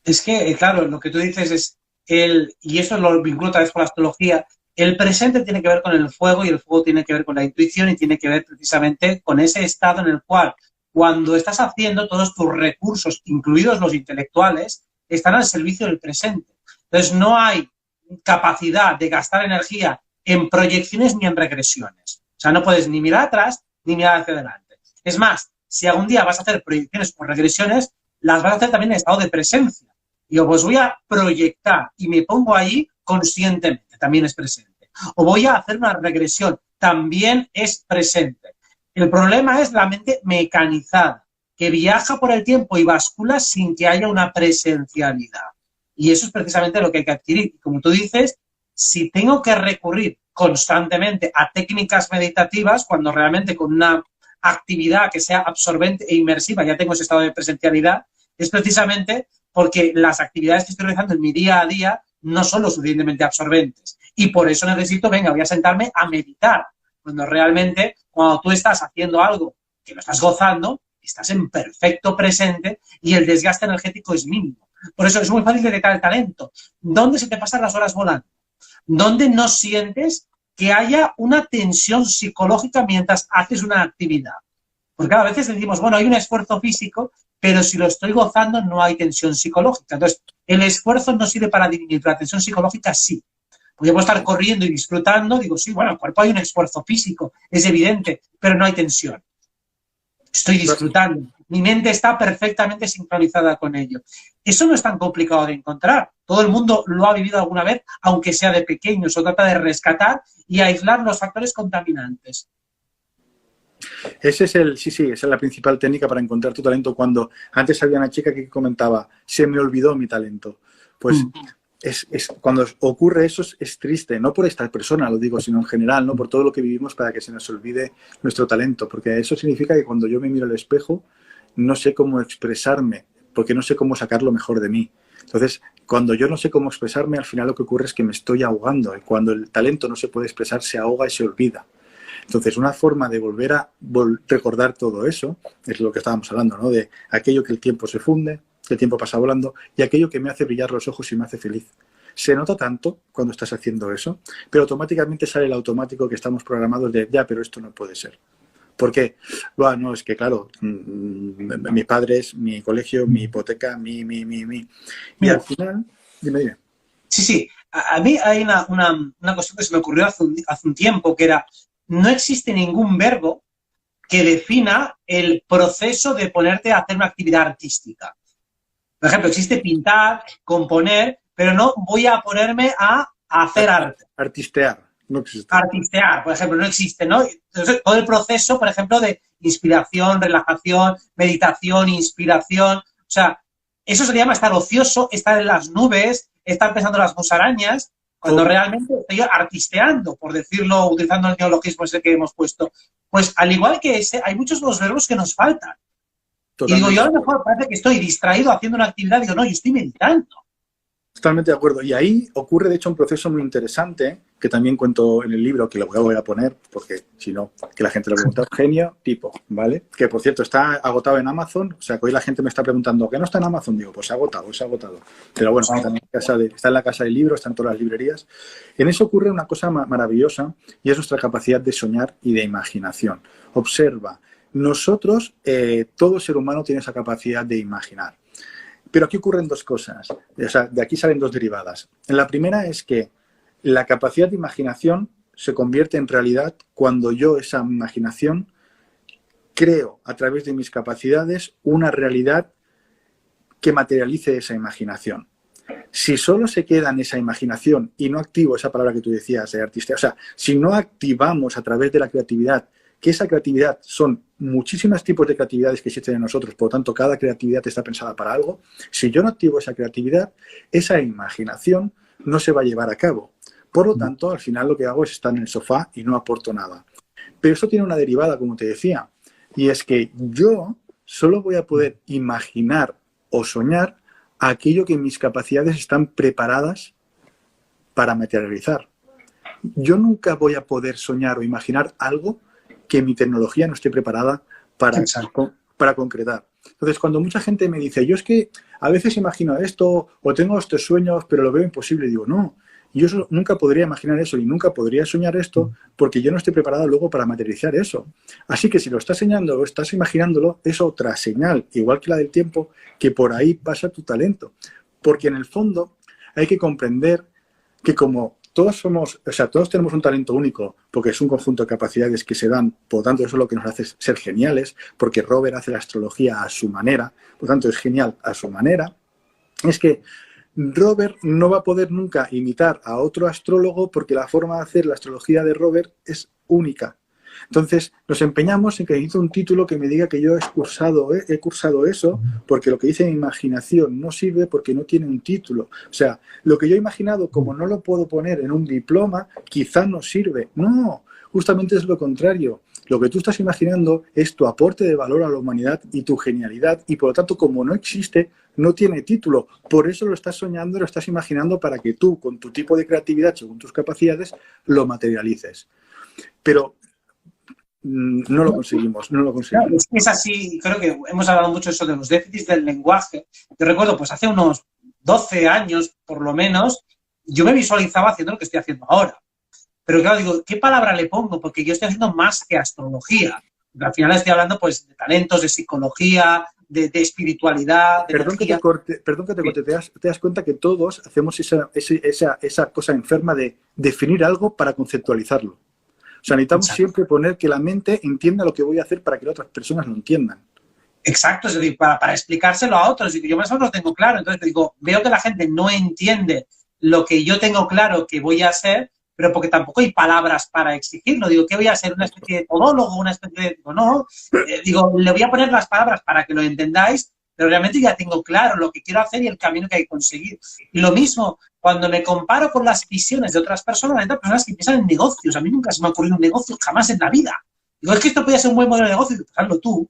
Es que, claro, lo que tú dices es, y eso lo vinculo otra vez con la astrología, el presente tiene que ver con el fuego y el fuego tiene que ver con la intuición y tiene que ver precisamente con ese estado en el cual cuando estás haciendo todos tus recursos, incluidos los intelectuales, están al servicio del presente. Entonces no hay capacidad de gastar energía en proyecciones ni en regresiones. O sea, no puedes ni mirar atrás ni mirar hacia adelante. Es más, si algún día vas a hacer proyecciones o regresiones, las vas a hacer también en estado de presencia. Digo, pues voy a proyectar y me pongo ahí conscientemente, también es presente. O voy a hacer una regresión, también es presente. El problema es la mente mecanizada, que viaja por el tiempo y bascula sin que haya una presencialidad. Y eso es precisamente lo que hay que adquirir. Y como tú dices, si tengo que recurrir constantemente a técnicas meditativas, cuando realmente con una actividad que sea absorbente e inmersiva ya tengo ese estado de presencialidad, es precisamente porque las actividades que estoy realizando en mi día a día no son lo suficientemente absorbentes. Y por eso necesito, venga, voy a sentarme a meditar. Cuando realmente, cuando tú estás haciendo algo que lo estás gozando, estás en perfecto presente y el desgaste energético es mínimo. Por eso es muy fácil detectar el talento. ¿Dónde se te pasan las horas volando? ¿Dónde no sientes que haya una tensión psicológica mientras haces una actividad? Porque a veces decimos, bueno, hay un esfuerzo físico, pero si lo estoy gozando no hay tensión psicológica. Entonces, el esfuerzo no sirve para disminuir, pero la tensión psicológica sí. Podemos estar corriendo y disfrutando, digo, sí, bueno, en el cuerpo hay un esfuerzo físico, es evidente, pero no hay tensión. Estoy disfrutando. Mi mente está perfectamente sincronizada con ello. Eso no es tan complicado de encontrar. Todo el mundo lo ha vivido alguna vez, aunque sea de pequeño. Se trata de rescatar y aislar los factores contaminantes. Esa es la principal técnica para encontrar tu talento. Cuando antes había una chica que comentaba, se me olvidó mi talento. Pues cuando ocurre eso es triste, no por esta persona, lo digo, sino en general, ¿no? Por todo lo que vivimos para que se nos olvide nuestro talento. Porque eso significa que cuando yo me miro al espejo, no sé cómo expresarme, porque no sé cómo sacar lo mejor de mí. Entonces, cuando yo no sé cómo expresarme, al final lo que ocurre es que me estoy ahogando. Y cuando el talento no se puede expresar, se ahoga y se olvida. Entonces, una forma de volver a recordar todo eso es lo que estábamos hablando, ¿no? De aquello que el tiempo se funde, que el tiempo pasa volando, y aquello que me hace brillar los ojos y me hace feliz. Se nota tanto cuando estás haciendo eso, pero automáticamente sale el automático que estamos programados de, ya, pero esto no puede ser. ¿Por qué? Bueno, es que, claro, mis padres, mi colegio, mi hipoteca, mi. Y al final, dime. Sí. A mí hay una cuestión que se me ocurrió hace un tiempo, que era, no existe ningún verbo que defina el proceso de ponerte a hacer una actividad artística. Por ejemplo, existe pintar, componer, pero no voy a ponerme a hacer arte. Artistear. No existe. Artistear, por ejemplo, no existe, ¿no? Entonces, todo el proceso, por ejemplo, de inspiración, relajación, meditación, inspiración, o sea, eso se llama estar ocioso, estar en las nubes, estar pensando en las musarañas, cuando realmente estoy artisteando, por decirlo, utilizando el neologismo ese que hemos puesto. Pues al igual que ese, hay muchos de los verbos que nos faltan. Totalmente. Y digo, yo a lo mejor parece que estoy distraído haciendo una actividad, digo, no, yo estoy meditando. Totalmente de acuerdo. Y ahí ocurre, de hecho, un proceso muy interesante que también cuento en el libro, que lo voy a poner, porque si no, que la gente lo pregunta. Genio tipo, ¿vale? Que, por cierto, está agotado en Amazon. O sea, que hoy la gente me está preguntando, ¿qué no está en Amazon? Digo, pues se ha agotado. Pero bueno, está en la casa del libro, está en todas las librerías. En eso ocurre una cosa maravillosa y es nuestra capacidad de soñar y de imaginación. Observa, nosotros, todo ser humano tiene esa capacidad de imaginar. Pero aquí ocurren dos cosas, o sea, de aquí salen dos derivadas. La primera es que la capacidad de imaginación se convierte en realidad cuando yo esa imaginación creo a través de mis capacidades una realidad que materialice esa imaginación. Si solo se queda en esa imaginación y no activo esa palabra que tú decías, artista, o sea, si no activamos a través de la creatividad, que esa creatividad son muchísimos tipos de creatividades que existen en nosotros, por lo tanto, cada creatividad está pensada para algo. Si yo no activo esa creatividad, esa imaginación no se va a llevar a cabo. Por lo tanto, al final lo que hago es estar en el sofá y no aporto nada. Pero eso tiene una derivada, como te decía, y es que yo solo voy a poder imaginar o soñar aquello que mis capacidades están preparadas para materializar. Yo nunca voy a poder soñar o imaginar algo que mi tecnología no esté preparada para concretar. Entonces, cuando mucha gente me dice, yo es que a veces imagino esto o tengo estos sueños, pero lo veo imposible, digo, no, yo nunca podría imaginar eso y nunca podría soñar esto porque yo no estoy preparado luego para materializar eso. Así que si lo estás soñando o estás imaginándolo, es otra señal, igual que la del tiempo, que por ahí pasa tu talento. Porque en el fondo hay que comprender que como todos tenemos un talento único, porque es un conjunto de capacidades que se dan, por lo tanto, eso es lo que nos hace ser geniales, porque Robert hace la astrología a su manera, por lo tanto, es genial a su manera. Es que Robert no va a poder nunca imitar a otro astrólogo porque la forma de hacer la astrología de Robert es única. Entonces, nos empeñamos en que necesito un título que me diga que yo he cursado eso, porque lo que dice mi imaginación no sirve porque no tiene un título. O sea, lo que yo he imaginado, como no lo puedo poner en un diploma, quizá no sirve. No, justamente es lo contrario. Lo que tú estás imaginando es tu aporte de valor a la humanidad y tu genialidad, y por lo tanto, como no existe, no tiene título. Por eso lo estás soñando, lo estás imaginando para que tú, con tu tipo de creatividad, según tus capacidades, lo materialices. Pero no lo conseguimos, no lo conseguimos. Claro, es así, creo que hemos hablado mucho de eso de los déficits del lenguaje. Yo recuerdo, pues hace unos 12 años, por lo menos, yo me visualizaba haciendo lo que estoy haciendo ahora. Pero claro, digo, ¿qué palabra le pongo? Porque yo estoy haciendo más que astrología. Al final estoy hablando, pues, de talentos, de psicología, de espiritualidad, de Perdón energía. perdón que te corte. Te das cuenta que todos hacemos esa cosa enferma de definir algo para conceptualizarlo. O sea, necesitamos siempre poner que la mente entienda lo que voy a hacer para que las otras personas lo entiendan. Exacto, es decir, para explicárselo a otros. Yo más o menos lo tengo claro. Entonces digo, veo que la gente no entiende lo que yo tengo claro que voy a hacer, pero porque tampoco hay palabras para exigirlo. Digo, ¿qué voy a hacer? ¿Una especie de todólogo? ¿Una especie de...? No, digo, le voy a poner las palabras para que lo entendáis, pero realmente ya tengo claro lo que quiero hacer y el camino que hay que conseguir. Y lo mismo, cuando me comparo con las visiones de otras personas, hay otras personas que piensan en negocios. A mí nunca se me ha ocurrido un negocio, jamás en la vida. Digo, es que esto podría ser un buen modelo de negocio. Pues hazlo tú.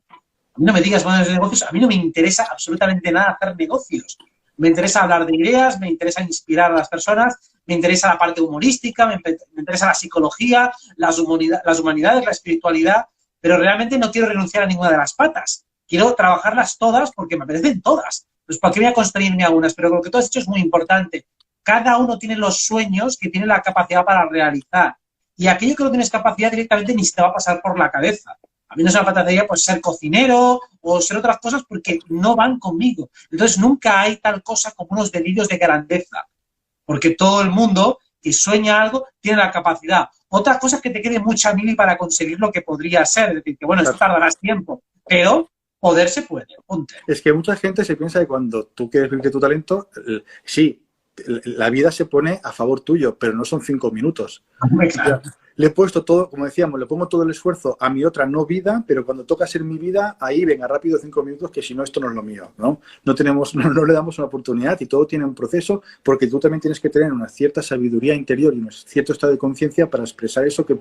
A mí no me digas modelos de negocios, a mí no me interesa absolutamente nada hacer negocios. Me interesa hablar de ideas, me interesa inspirar a las personas, me interesa la parte humorística, me interesa la psicología, las humanidades, la espiritualidad, pero realmente no quiero renunciar a ninguna de las patas. Quiero trabajarlas todas porque me apetecen todas. Pues ¿para qué voy a construirme algunas? Pero lo que tú has dicho es muy importante. Cada uno tiene los sueños que tiene la capacidad para realizar. Y aquello que no tienes capacidad directamente ni se te va a pasar por la cabeza. A mí no se me apetecería pues ser cocinero o ser otras cosas porque no van conmigo. Entonces nunca hay tal cosa como unos delirios de grandeza. Porque todo el mundo que sueña algo tiene la capacidad. Otra cosa es que te quede mucha mili para conseguir lo que podría ser. Es decir, que bueno, eso tardarás tiempo. Pero poder se puede. Ponte. Es que mucha gente se piensa que cuando tú quieres vivir de tu talento, sí, la vida se pone a favor tuyo, pero no son 5 minutos. Claro. Le he puesto todo, como decíamos, le pongo todo el esfuerzo a mi otra no vida, pero cuando toca ser mi vida, ahí venga rápido 5 minutos, que si no, esto no es lo mío, ¿no? No le damos una oportunidad y todo tiene un proceso, porque tú también tienes que tener una cierta sabiduría interior y un cierto estado de conciencia para expresar eso que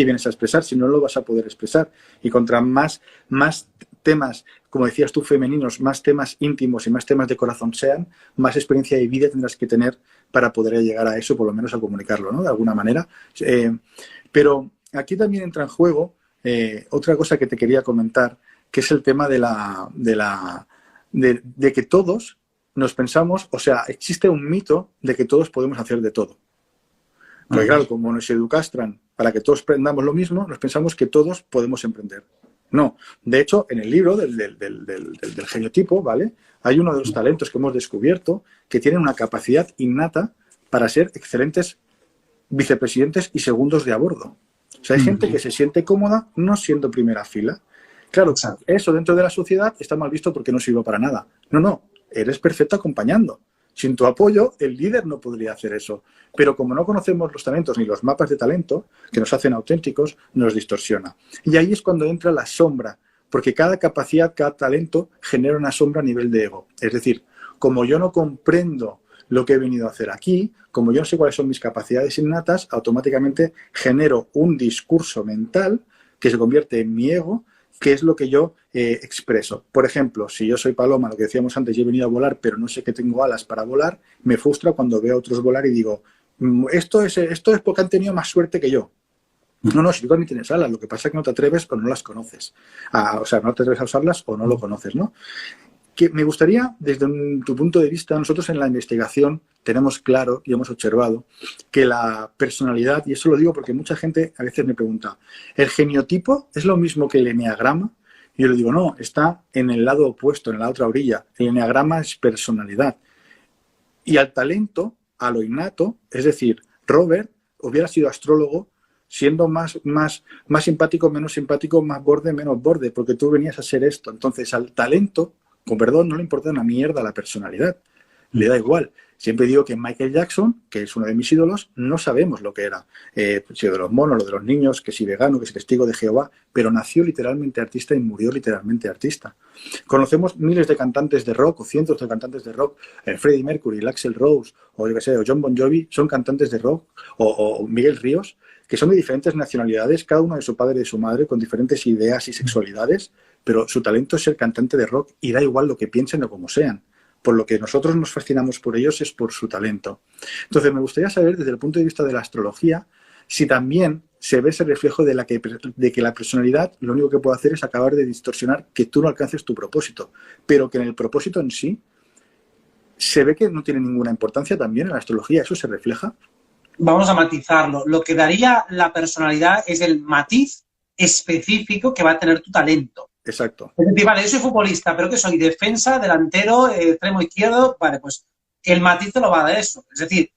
vienes a expresar, si no lo vas a poder expresar. Y contra más temas, como decías tú, femeninos, más temas íntimos y más temas de corazón sean, más experiencia de vida tendrás que tener para poder llegar a eso, por lo menos a comunicarlo, ¿no? De alguna manera. Pero aquí también entra en juego otra cosa que te quería comentar, que es el tema de que todos nos pensamos, o sea, existe un mito de que todos podemos hacer de todo. Porque claro, como nos educastran para que todos aprendamos lo mismo, nos pensamos que todos podemos emprender. No, de hecho, en el libro del geniotipo, ¿vale? Hay uno de los talentos que hemos descubierto que tienen una capacidad innata para ser excelentes vicepresidentes y segundos de a bordo. O sea, hay gente que se siente cómoda no siendo primera fila. Claro, eso dentro de la sociedad está mal visto porque no sirve para nada. No, eres perfecto acompañando. Sin tu apoyo, el líder no podría hacer eso. Pero como no conocemos los talentos ni los mapas de talento que nos hacen auténticos, nos distorsiona. Y ahí es cuando entra la sombra, porque cada capacidad, cada talento genera una sombra a nivel de ego. Es decir, como yo no comprendo lo que he venido a hacer aquí, como yo no sé cuáles son mis capacidades innatas, automáticamente genero un discurso mental que se convierte en mi ego, que es lo que yo expreso. Por ejemplo, si yo soy paloma, lo que decíamos antes, yo he venido a volar, pero no sé que tengo alas para volar, me frustra cuando veo a otros volar y digo, esto es porque han tenido más suerte que yo. No, si tú también tienes alas, lo que pasa es que no te atreves o no las conoces. O sea, no te atreves a usarlas o no lo conoces, ¿no? Que me gustaría, desde tu punto de vista, nosotros en la investigación tenemos claro y hemos observado que la personalidad, y eso lo digo porque mucha gente a veces me pregunta, ¿el geniotipo es lo mismo que el eneagrama? Y yo le digo, no, está en el lado opuesto, en la otra orilla. El eneagrama es personalidad. Y al talento, a lo innato, es decir, Robert hubiera sido astrólogo siendo más simpático, menos simpático, más borde, menos borde, porque tú venías a ser esto. Entonces, al talento, con perdón, no le importa una mierda la personalidad. Le da igual. Siempre digo que Michael Jackson, que es uno de mis ídolos, no sabemos lo que era. Si de los monos, lo de los niños, que si vegano, que si testigo de Jehová, pero nació literalmente artista y murió literalmente artista. Conocemos miles de cantantes de rock o cientos de cantantes de rock, Freddie Mercury, Axl Rose, o yo qué sé, o John Bon Jovi, son cantantes de rock, o Miguel Ríos, que son de diferentes nacionalidades, cada uno de su padre y de su madre, con diferentes ideas y sexualidades, pero su talento es ser cantante de rock y da igual lo que piensen o como sean. Por lo que nosotros nos fascinamos por ellos es por su talento. Entonces, me gustaría saber, desde el punto de vista de la astrología, si también se ve ese reflejo de que la personalidad lo único que puede hacer es acabar de distorsionar que tú no alcances tu propósito, pero que en el propósito en sí se ve que no tiene ninguna importancia también en la astrología. ¿Eso se refleja? Vamos a matizarlo. Lo que daría la personalidad es el matiz específico que va a tener tu talento. Exacto. Es decir, vale, yo soy futbolista, pero que soy defensa, delantero, extremo izquierdo, vale, pues el matiz te lo va a dar eso. Es decir,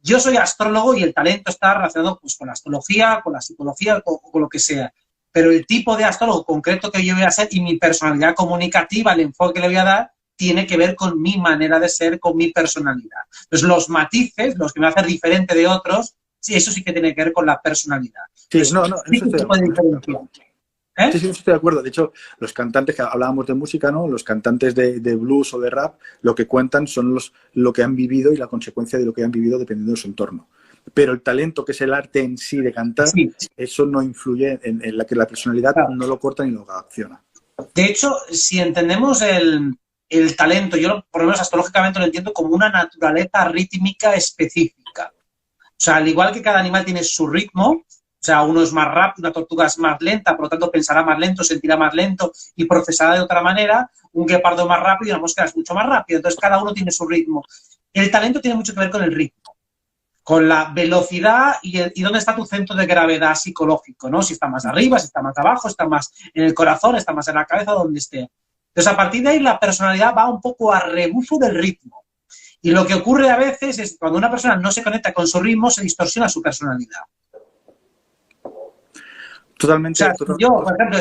yo soy astrólogo y el talento está relacionado pues, con la astrología, con la psicología, con lo que sea. Pero el tipo de astrólogo concreto que yo voy a ser y mi personalidad comunicativa, el enfoque que le voy a dar, tiene que ver con mi manera de ser, con mi personalidad. Entonces, los matices, los que me hacen diferente de otros, sí, eso sí que tiene que ver con la personalidad. Sí, Entonces, no, eso estoy de acuerdo. ¿Eh? Sí, estoy de acuerdo. De hecho, los cantantes, que hablábamos de música, ¿no? Los cantantes de blues o de rap, lo que cuentan son lo que han vivido y la consecuencia de lo que han vivido dependiendo de su entorno. Pero el talento, que es el arte en sí de cantar, sí, eso no influye en la que la personalidad no lo corta ni lo acciona. De hecho, si entendemos el talento, yo por lo menos astrológicamente lo entiendo como una naturaleza rítmica específica. O sea, al igual que cada animal tiene su ritmo, o sea, uno es más rápido, una tortuga es más lenta, por lo tanto pensará más lento, sentirá más lento y procesará de otra manera, un guepardo más rápido y una mosca es mucho más rápido. Entonces, cada uno tiene su ritmo. El talento tiene mucho que ver con el ritmo, con la velocidad y dónde está tu centro de gravedad psicológico, ¿no? Si está más arriba, si está más abajo, está más en el corazón, está más en la cabeza, donde esté. Entonces, a partir de ahí, la personalidad va un poco a rebufo del ritmo. Y lo que ocurre a veces es que cuando una persona no se conecta con su ritmo, se distorsiona su personalidad. Totalmente. O sea, yo, por ejemplo,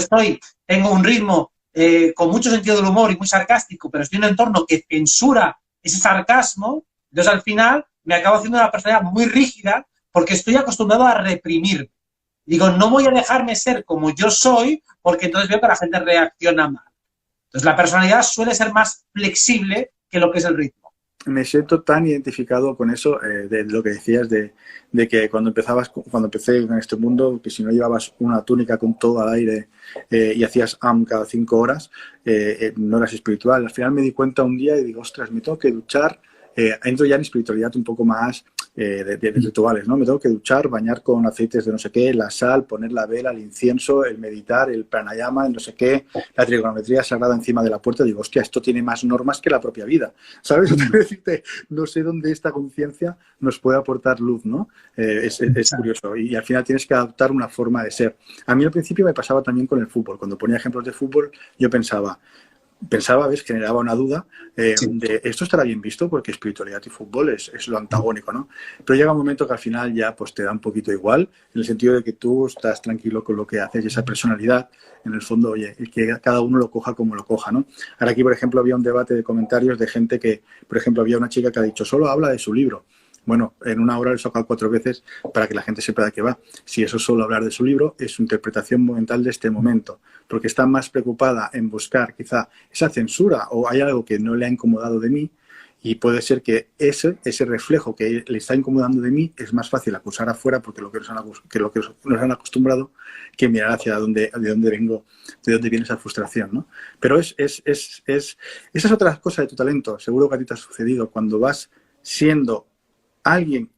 tengo un ritmo con mucho sentido del humor y muy sarcástico, pero estoy en un entorno que censura ese sarcasmo, entonces al final me acabo haciendo una personalidad muy rígida porque estoy acostumbrado a reprimir. Digo, no voy a dejarme ser como yo soy porque entonces veo que la gente reacciona mal. Entonces la personalidad suele ser más flexible que lo que es el ritmo. Me siento tan identificado con eso, de lo que decías de que cuando empecé en este mundo, que si no llevabas una túnica con todo al aire y hacías cada 5 horas, no eras espiritual. Al final me di cuenta un día y digo, ostras, me tengo que duchar. Entro ya en espiritualidad un poco más de rituales, ¿no? Me tengo que duchar, bañar con aceites de no sé qué, la sal, poner la vela, el incienso, el meditar, el pranayama, el no sé qué, la trigonometría sagrada encima de la puerta. Digo, hostia, esto tiene más normas que la propia vida, ¿sabes? Decirte, no sé dónde esta conciencia nos puede aportar luz, ¿no? Es curioso y al final tienes que adaptar una forma de ser. A mí al principio me pasaba también con el fútbol. Cuando ponía ejemplos de fútbol, yo pensaba, ¿ves? Generaba una duda de esto estará bien visto porque espiritualidad y fútbol es lo antagónico, ¿no? Pero llega un momento que al final ya pues te da un poquito igual, en el sentido de que tú estás tranquilo con lo que haces y esa personalidad, en el fondo, oye, que cada uno lo coja como lo coja, ¿no? Ahora aquí, por ejemplo, había un debate de comentarios de gente que, por ejemplo, había una chica que ha dicho, solo habla de su libro. Bueno, en una hora le he sacado 4 veces para que la gente sepa de qué va. Si eso es solo hablar de su libro, es su interpretación momental de este momento, porque está más preocupada en buscar quizá esa censura o hay algo que no le ha incomodado de mí y puede ser que ese reflejo que le está incomodando de mí es más fácil acusar afuera porque lo que nos han acostumbrado que mirar de dónde vengo, de dónde viene esa frustración, ¿no? Pero esa es otra cosa de tu talento. Seguro que a ti te ha sucedido cuando vas siendo alguien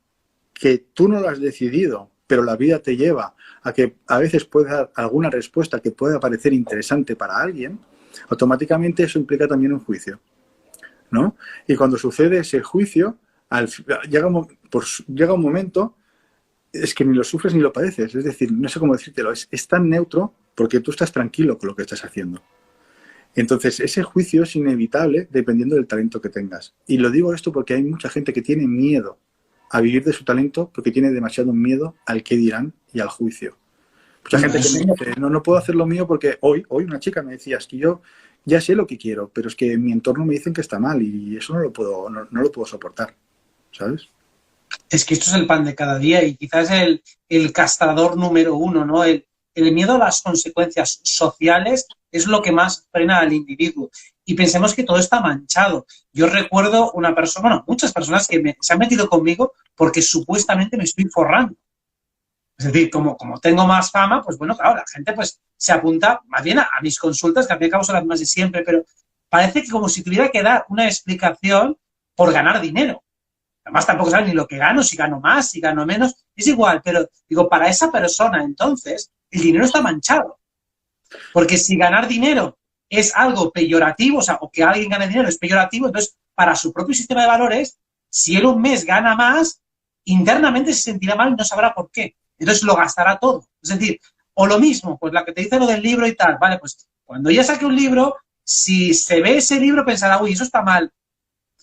que tú no lo has decidido, pero la vida te lleva a que a veces puedes dar alguna respuesta que pueda parecer interesante para alguien, automáticamente eso implica también un juicio, ¿no? Y cuando sucede ese juicio, llega un momento, es que ni lo sufres ni lo padeces, es decir, no sé cómo decírtelo, es tan neutro porque tú estás tranquilo con lo que estás haciendo. Entonces, ese juicio es inevitable dependiendo del talento que tengas. Y lo digo esto porque hay mucha gente que tiene miedo a vivir de su talento porque tiene demasiado miedo al qué dirán y al juicio. Mucha gente que me dice, no puedo hacer lo mío porque hoy una chica me decía, es que yo ya sé lo que quiero, pero es que en mi entorno me dicen que está mal y eso no lo puedo soportar, ¿sabes? Es que esto es el pan de cada día y quizás el castrador número 1, ¿no? El miedo a las consecuencias sociales es lo que más frena al individuo. Y pensemos que todo está manchado. Yo recuerdo muchas personas que se han metido conmigo porque supuestamente me estoy forrando. Es decir, como tengo más fama, pues bueno, claro, la gente pues se apunta más bien a mis consultas, que al fin y al cabo son las mismas de siempre, pero parece que como si tuviera que dar una explicación por ganar dinero. Además, tampoco saben ni lo que gano, si gano más, si gano menos. Es igual, pero digo, para esa persona, entonces, el dinero está manchado. Porque si ganar dinero es algo peyorativo, o sea, o que alguien gane dinero es peyorativo, entonces, para su propio sistema de valores, si él un mes gana más, internamente se sentirá mal y no sabrá por qué. Entonces lo gastará todo. Es decir, o lo mismo, pues la que te dice lo del libro y tal, vale, pues cuando ella saque un libro, si se ve ese libro pensará, uy, eso está mal.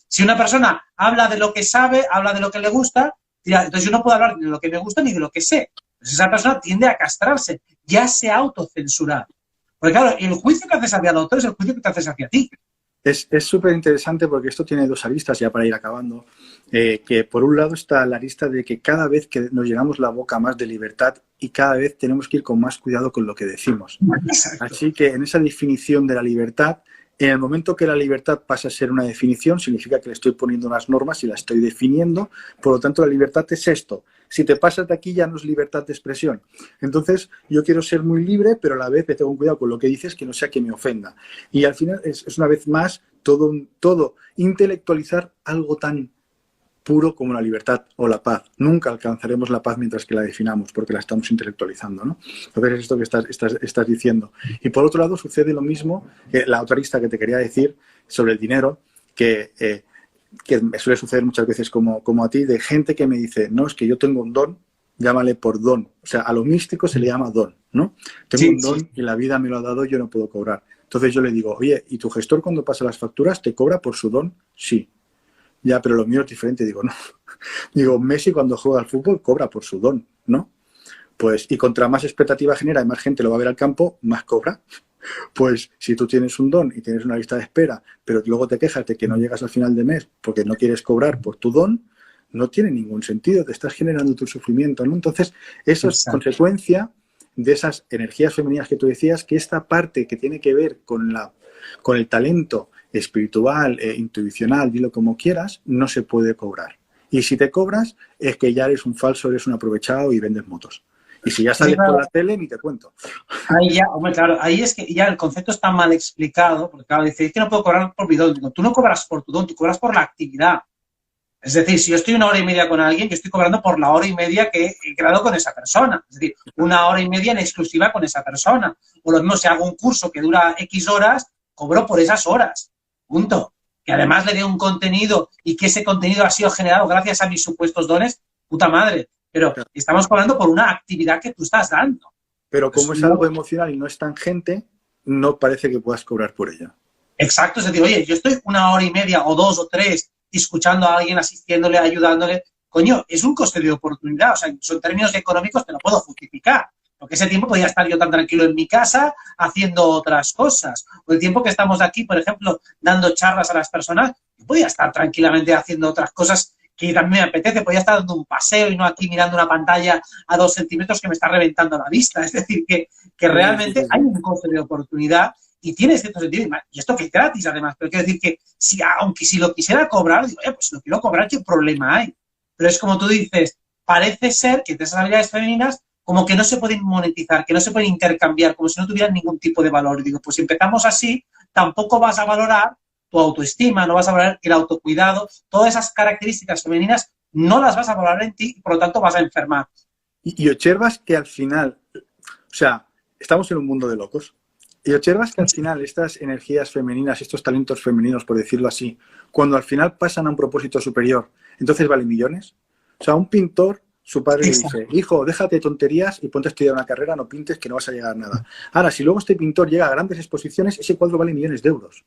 Si una persona habla de lo que sabe, habla de lo que le gusta, dirá, entonces yo no puedo hablar ni de lo que me gusta ni de lo que sé. Entonces esa persona tiende a castrarse, ya se autocensura. Porque claro, el juicio que haces hacia el otro es el juicio que te haces hacia ti. Es súper interesante porque esto tiene dos aristas, ya para ir acabando, que por un lado está la arista de que cada vez que nos llenamos la boca más de libertad y cada vez tenemos que ir con más cuidado con lo que decimos. Exacto. Así que en esa definición de la libertad, en el momento que la libertad pasa a ser una definición, significa que le estoy poniendo unas normas y la estoy definiendo. Por lo tanto, la libertad es esto. Si te pasas de aquí ya no es libertad de expresión. Entonces, yo quiero ser muy libre, pero a la vez me tengo cuidado con lo que dices, que no sea que me ofenda. Y al final es una vez más todo intelectualizar algo tan puro como la libertad o la paz. Nunca alcanzaremos la paz mientras que la definamos, porque la estamos intelectualizando, ¿no? Entonces es esto que estás diciendo. Y por otro lado sucede lo mismo, que la otra lista que te quería decir sobre el dinero, que me suele suceder muchas veces como a ti, de gente que me dice, no, es que yo tengo un don, llámale por don. O sea, a lo místico se le llama don, ¿no? Tengo un don y la vida me lo ha dado, yo no puedo cobrar. Entonces yo le digo, oye, ¿y tu gestor cuando pasa las facturas te cobra por su don? Sí. Ya, pero lo mío es diferente. Digo, no. Digo, Messi cuando juega al fútbol cobra por su don, ¿no? Pues, y contra más expectativa genera y más gente lo va a ver al campo, más cobra. Pues si tú tienes un don y tienes una lista de espera, pero luego te quejas de que no llegas al final de mes porque no quieres cobrar por tu don, no tiene ningún sentido, te estás generando tu sufrimiento, ¿no? Entonces, eso es consecuencia de esas energías femeninas que tú decías, que esta parte que tiene que ver con el talento espiritual, intuicional, dilo como quieras, no se puede cobrar. Y si te cobras, es que ya eres un falso, eres un aprovechado y vendes motos. Y si ya sales por la tele, ni te cuento. Ahí ya, hombre, claro, ahí es que ya el concepto está mal explicado, porque claro, dice, es que no puedo cobrar por mi don. Digo, tú no cobras por tu don, tú cobras por la actividad. Es decir, si yo estoy 1 hora y media con alguien, yo estoy cobrando por la 1 hora y media que he creado con esa persona. Es decir, 1 hora y media en exclusiva con esa persona. O lo mismo, si hago un curso que dura X horas, cobro por esas horas. Punto. Que además le dé un contenido y que ese contenido ha sido generado gracias a mis supuestos dones, puta madre. Pero estamos cobrando por una actividad que tú estás dando. Pero como es algo emocional y no es tangente, no parece que puedas cobrar por ella. Exacto. Es decir, oye, yo estoy 1 hora y media o 2 o 3 escuchando a alguien, asistiéndole, ayudándole. Coño, es un coste de oportunidad. O sea, en términos económicos te lo puedo justificar. Porque ese tiempo podía estar yo tan tranquilo en mi casa haciendo otras cosas. O el tiempo que estamos aquí, por ejemplo, dando charlas a las personas, yo podía estar tranquilamente haciendo otras cosas que también me apetece. Podía estar dando un paseo y no aquí mirando una pantalla a 2 centímetros que me está reventando la vista. Es decir, que realmente hay un coste de oportunidad y tiene cierto sentido. Y esto que es gratis, además. Pero quiero decir que, aunque si lo quisiera cobrar, digo, pues si lo quiero cobrar, ¿qué problema hay? Pero es como tú dices, parece ser que de esas habilidades femeninas como que no se pueden monetizar, que no se pueden intercambiar, como si no tuvieran ningún tipo de valor. Y digo, pues si empezamos así, tampoco vas a valorar tu autoestima, no vas a valorar el autocuidado, todas esas características femeninas no las vas a valorar en ti y por lo tanto vas a enfermar. Y observas que al final, o sea, estamos en un mundo de locos, y observas que al final estas energías femeninas, estos talentos femeninos, por decirlo así, cuando al final pasan a un propósito superior, entonces valen millones. O sea, un pintor, su padre le dice, hijo, déjate tonterías y ponte a estudiar una carrera, no pintes que no vas a llegar a nada. Ahora, si luego este pintor llega a grandes exposiciones, ese cuadro vale millones de euros.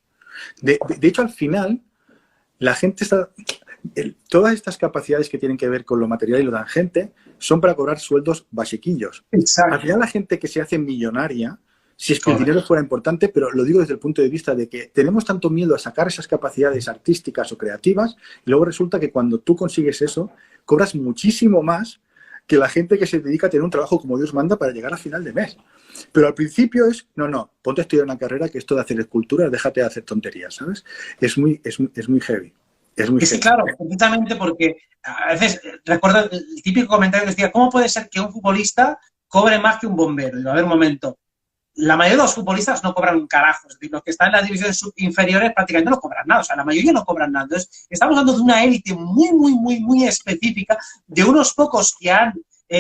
De hecho, al final, la gente está... todas estas capacidades que tienen que ver con lo material y lo tangente son para cobrar sueldos basiquillos. Exacto. Al final, la gente que se hace millonaria, si es que el dinero fuera importante, pero lo digo desde el punto de vista de que tenemos tanto miedo a sacar esas capacidades artísticas o creativas, y luego resulta que cuando tú consigues eso, cobras muchísimo más que la gente que se dedica a tener un trabajo como Dios manda para llegar a final de mes. Pero al principio es, no, ponte a estudiar una carrera que esto de hacer esculturas, déjate de hacer tonterías, ¿sabes? Es muy heavy. Es muy Es que, genial. claro, precisamente porque a veces recuerdo el típico comentario que decía, ¿cómo puede ser que un futbolista cobre más que un bombero? Digo, a ver, un momento. La mayoría de los futbolistas no cobran un carajo. Es decir, los que están en las divisiones inferiores prácticamente no cobran nada. O sea, la mayoría no cobran nada. Entonces, estamos hablando de una élite muy, muy, muy, muy específica, de unos pocos que han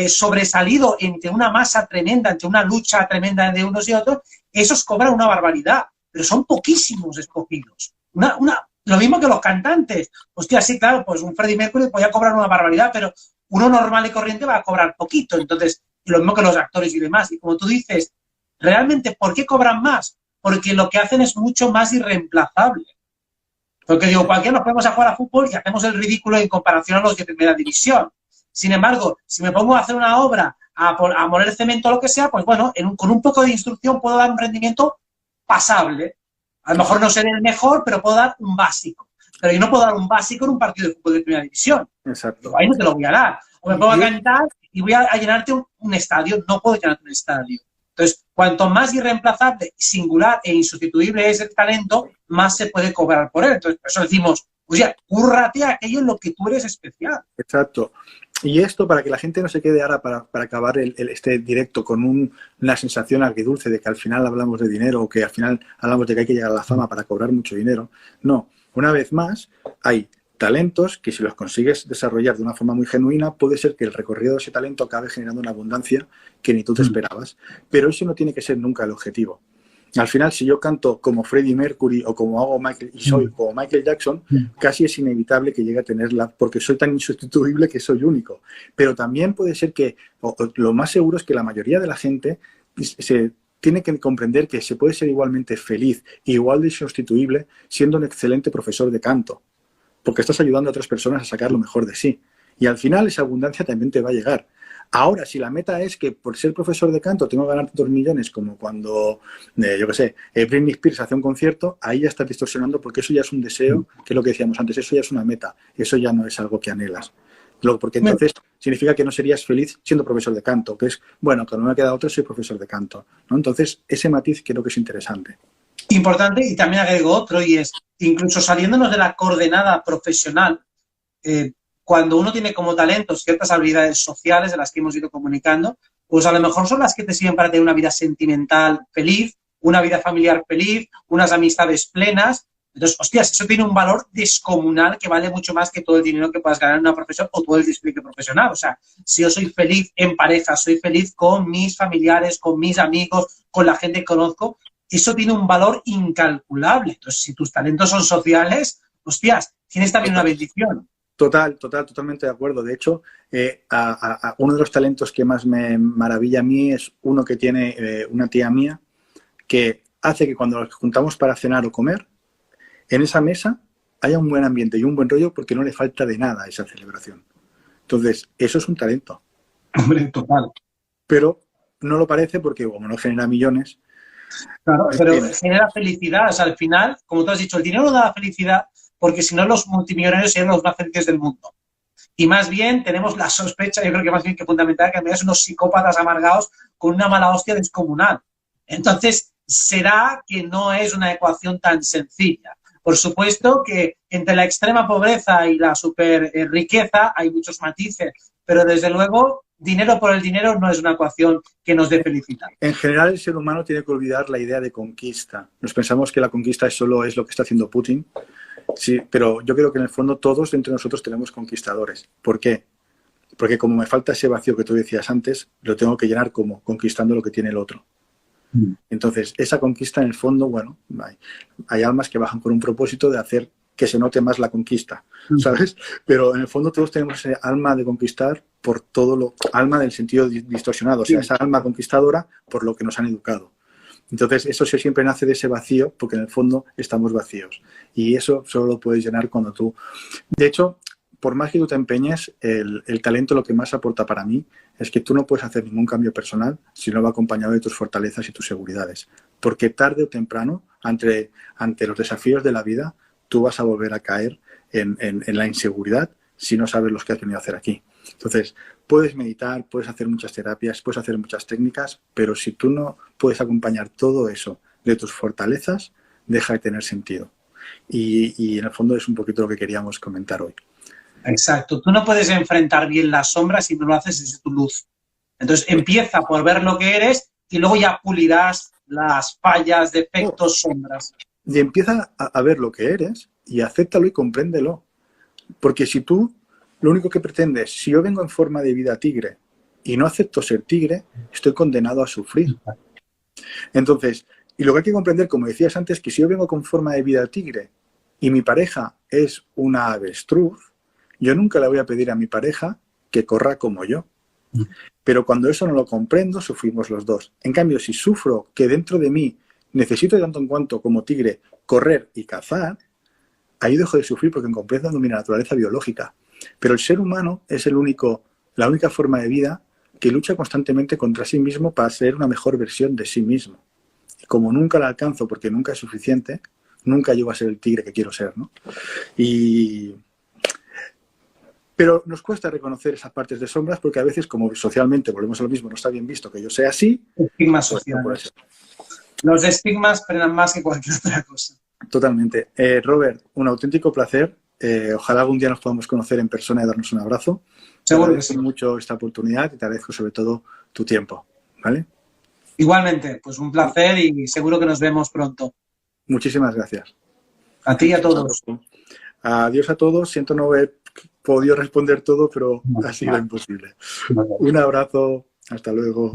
sobresalido entre una masa tremenda, entre una lucha tremenda de unos y otros. Esos cobran una barbaridad, pero son poquísimos escogidos. Lo mismo que los cantantes. Hostia, sí, claro, pues un Freddie Mercury podía cobrar una barbaridad, pero uno normal y corriente va a cobrar poquito. Entonces, lo mismo que los actores y demás. Y como tú dices, realmente, ¿por qué cobran más? Porque lo que hacen es mucho más irreemplazable. Porque digo, cualquiera nos ponemos a jugar a fútbol y hacemos el ridículo en comparación a los de primera división. Sin embargo, si me pongo a hacer una obra, a moler cemento o lo que sea, pues bueno, con un poco de instrucción puedo dar un rendimiento pasable. A lo mejor no seré el mejor, pero puedo dar un básico. Pero yo no puedo dar un básico en un partido de fútbol de primera división. Exacto. Ahí no te lo voy a dar. O me pongo a cantar y voy a llenarte un estadio. No puedo llenarte un estadio. Entonces, cuanto más irreemplazable, singular e insustituible es el talento, más se puede cobrar por él. Entonces, por eso decimos, oye, cúrrate aquello en lo que tú eres especial. Exacto. Y esto, para que la gente no se quede ahora, para acabar este directo con una sensación agridulce de que al final hablamos de dinero o que al final hablamos de que hay que llegar a la fama para cobrar mucho dinero. No, una vez más, hay talentos que si los consigues desarrollar de una forma muy genuina, puede ser que el recorrido de ese talento acabe generando una abundancia que ni tú te esperabas. Pero eso no tiene que ser nunca el objetivo. Al final, si yo canto como Freddie Mercury o como hago Michael y soy como Michael Jackson, casi es inevitable que llegue a tenerla, porque soy tan insustituible que soy único. Pero también puede ser que, lo más seguro es que la mayoría de la gente se tiene que comprender que se puede ser igualmente feliz, igual de insustituible, siendo un excelente profesor de canto, porque estás ayudando a otras personas a sacar lo mejor de sí. Y al final esa abundancia también te va a llegar. Ahora, si la meta es que por ser profesor de canto tengo que ganar tantos millones como cuando, yo qué sé, Britney Spears hace un concierto, ahí ya estás distorsionando porque eso ya es un deseo, que es lo que decíamos antes, eso ya es una meta, eso ya no es algo que anhelas. Porque entonces significa que no serías feliz siendo profesor de canto, que es, bueno, cuando no me queda otro soy profesor de canto, ¿no? Entonces, ese matiz creo que es interesante. Importante, y también agrego otro, y es, incluso saliéndonos de la coordenada profesional, cuando uno tiene como talento ciertas habilidades sociales de las que hemos ido comunicando, pues a lo mejor son las que te sirven para tener una vida sentimental feliz, una vida familiar feliz, unas amistades plenas. Entonces, hostias, eso tiene un valor descomunal que vale mucho más que todo el dinero que puedas ganar en una profesión o todo el despliegue profesional. O sea, si yo soy feliz en pareja, soy feliz con mis familiares, con mis amigos, con la gente que conozco, eso tiene un valor incalculable. Entonces, si tus talentos son sociales, hostias, tienes también una bendición. Totalmente de acuerdo. De hecho, uno de los talentos que más me maravilla a mí es uno que tiene una tía mía que hace que cuando nos juntamos para cenar o comer, en esa mesa haya un buen ambiente y un buen rollo porque no le falta de nada a esa celebración. Entonces, eso es un talento. Hombre, total. Pero no lo parece porque como no genera millones. Claro, pero genera felicidad. O sea, al final, como tú has dicho, el dinero no da felicidad porque si no los multimillonarios serían los más felices del mundo. Y más bien tenemos la sospecha, yo creo que más bien que fundamental, que en realidad son unos psicópatas amargados con una mala hostia descomunal. Entonces, será que no es una ecuación tan sencilla. Por supuesto que entre la extrema pobreza y la super riqueza hay muchos matices, pero desde luego dinero por el dinero no es una ecuación que nos dé felicidad. En general, el ser humano tiene que olvidar la idea de conquista. Nos pensamos que la conquista solo es lo que está haciendo Putin. Sí, pero yo creo que en el fondo todos entre nosotros tenemos conquistadores. ¿Por qué? Porque como me falta ese vacío que tú decías antes, lo tengo que llenar como conquistando lo que tiene el otro. Entonces, esa conquista en el fondo, bueno, hay almas que bajan con un propósito de hacer que se note más la conquista, ¿sabes? Pero en el fondo todos tenemos ese alma de conquistar por todo lo... Alma del sentido distorsionado, o sea, esa alma conquistadora por lo que nos han educado. Entonces, eso siempre nace de ese vacío, porque en el fondo estamos vacíos. Y eso solo lo puedes llenar cuando tú... De hecho, por más que tú te empeñes, el talento lo que más aporta para mí es que tú no puedes hacer ningún cambio personal si no va acompañado de tus fortalezas y tus seguridades. Porque tarde o temprano, ante los desafíos de la vida, tú vas a volver a caer en la inseguridad si no sabes lo que has venido a hacer aquí. Entonces, puedes meditar, puedes hacer muchas terapias, puedes hacer muchas técnicas, pero si tú no puedes acompañar todo eso de tus fortalezas, deja de tener sentido. Y en el fondo es un poquito lo que queríamos comentar hoy. Exacto. Tú no puedes enfrentar bien las sombras si no lo haces desde tu luz. Entonces empieza por ver lo que eres y luego ya pulirás las fallas, defectos, sombras. Y empieza a ver lo que eres y acéptalo y compréndelo. Porque si tú lo único que pretendes, si yo vengo en forma de vida tigre y no acepto ser tigre, estoy condenado a sufrir. Entonces, y lo que hay que comprender, como decías antes, que si yo vengo con forma de vida tigre y mi pareja es una avestruz, yo nunca le voy a pedir a mi pareja que corra como yo. Pero cuando eso no lo comprendo, sufrimos los dos. En cambio, si sufro que dentro de mí necesito de tanto en cuanto como tigre correr y cazar, ahí dejo de sufrir porque comprendo mi naturaleza biológica. Pero el ser humano es la única forma de vida que lucha constantemente contra sí mismo para ser una mejor versión de sí mismo. Y como nunca la alcanzo porque nunca es suficiente, nunca llego a ser el tigre que quiero ser, ¿no? Pero nos cuesta reconocer esas partes de sombras porque a veces, como socialmente, volvemos a lo mismo, no está bien visto que yo sea así. Estigmas sociales. Los estigmas frenan más que cualquier otra cosa. Totalmente. Robert, un auténtico placer. Ojalá algún día nos podamos conocer en persona y darnos un abrazo. Seguro que sí. Te agradezco mucho esta oportunidad y te agradezco sobre todo tu tiempo. ¿Vale? Igualmente, pues un placer y seguro que nos vemos pronto. Muchísimas gracias. A ti y a todos. Adiós a todos. Siento no haber podido responder todo, pero ha sido imposible. Un abrazo. Hasta luego.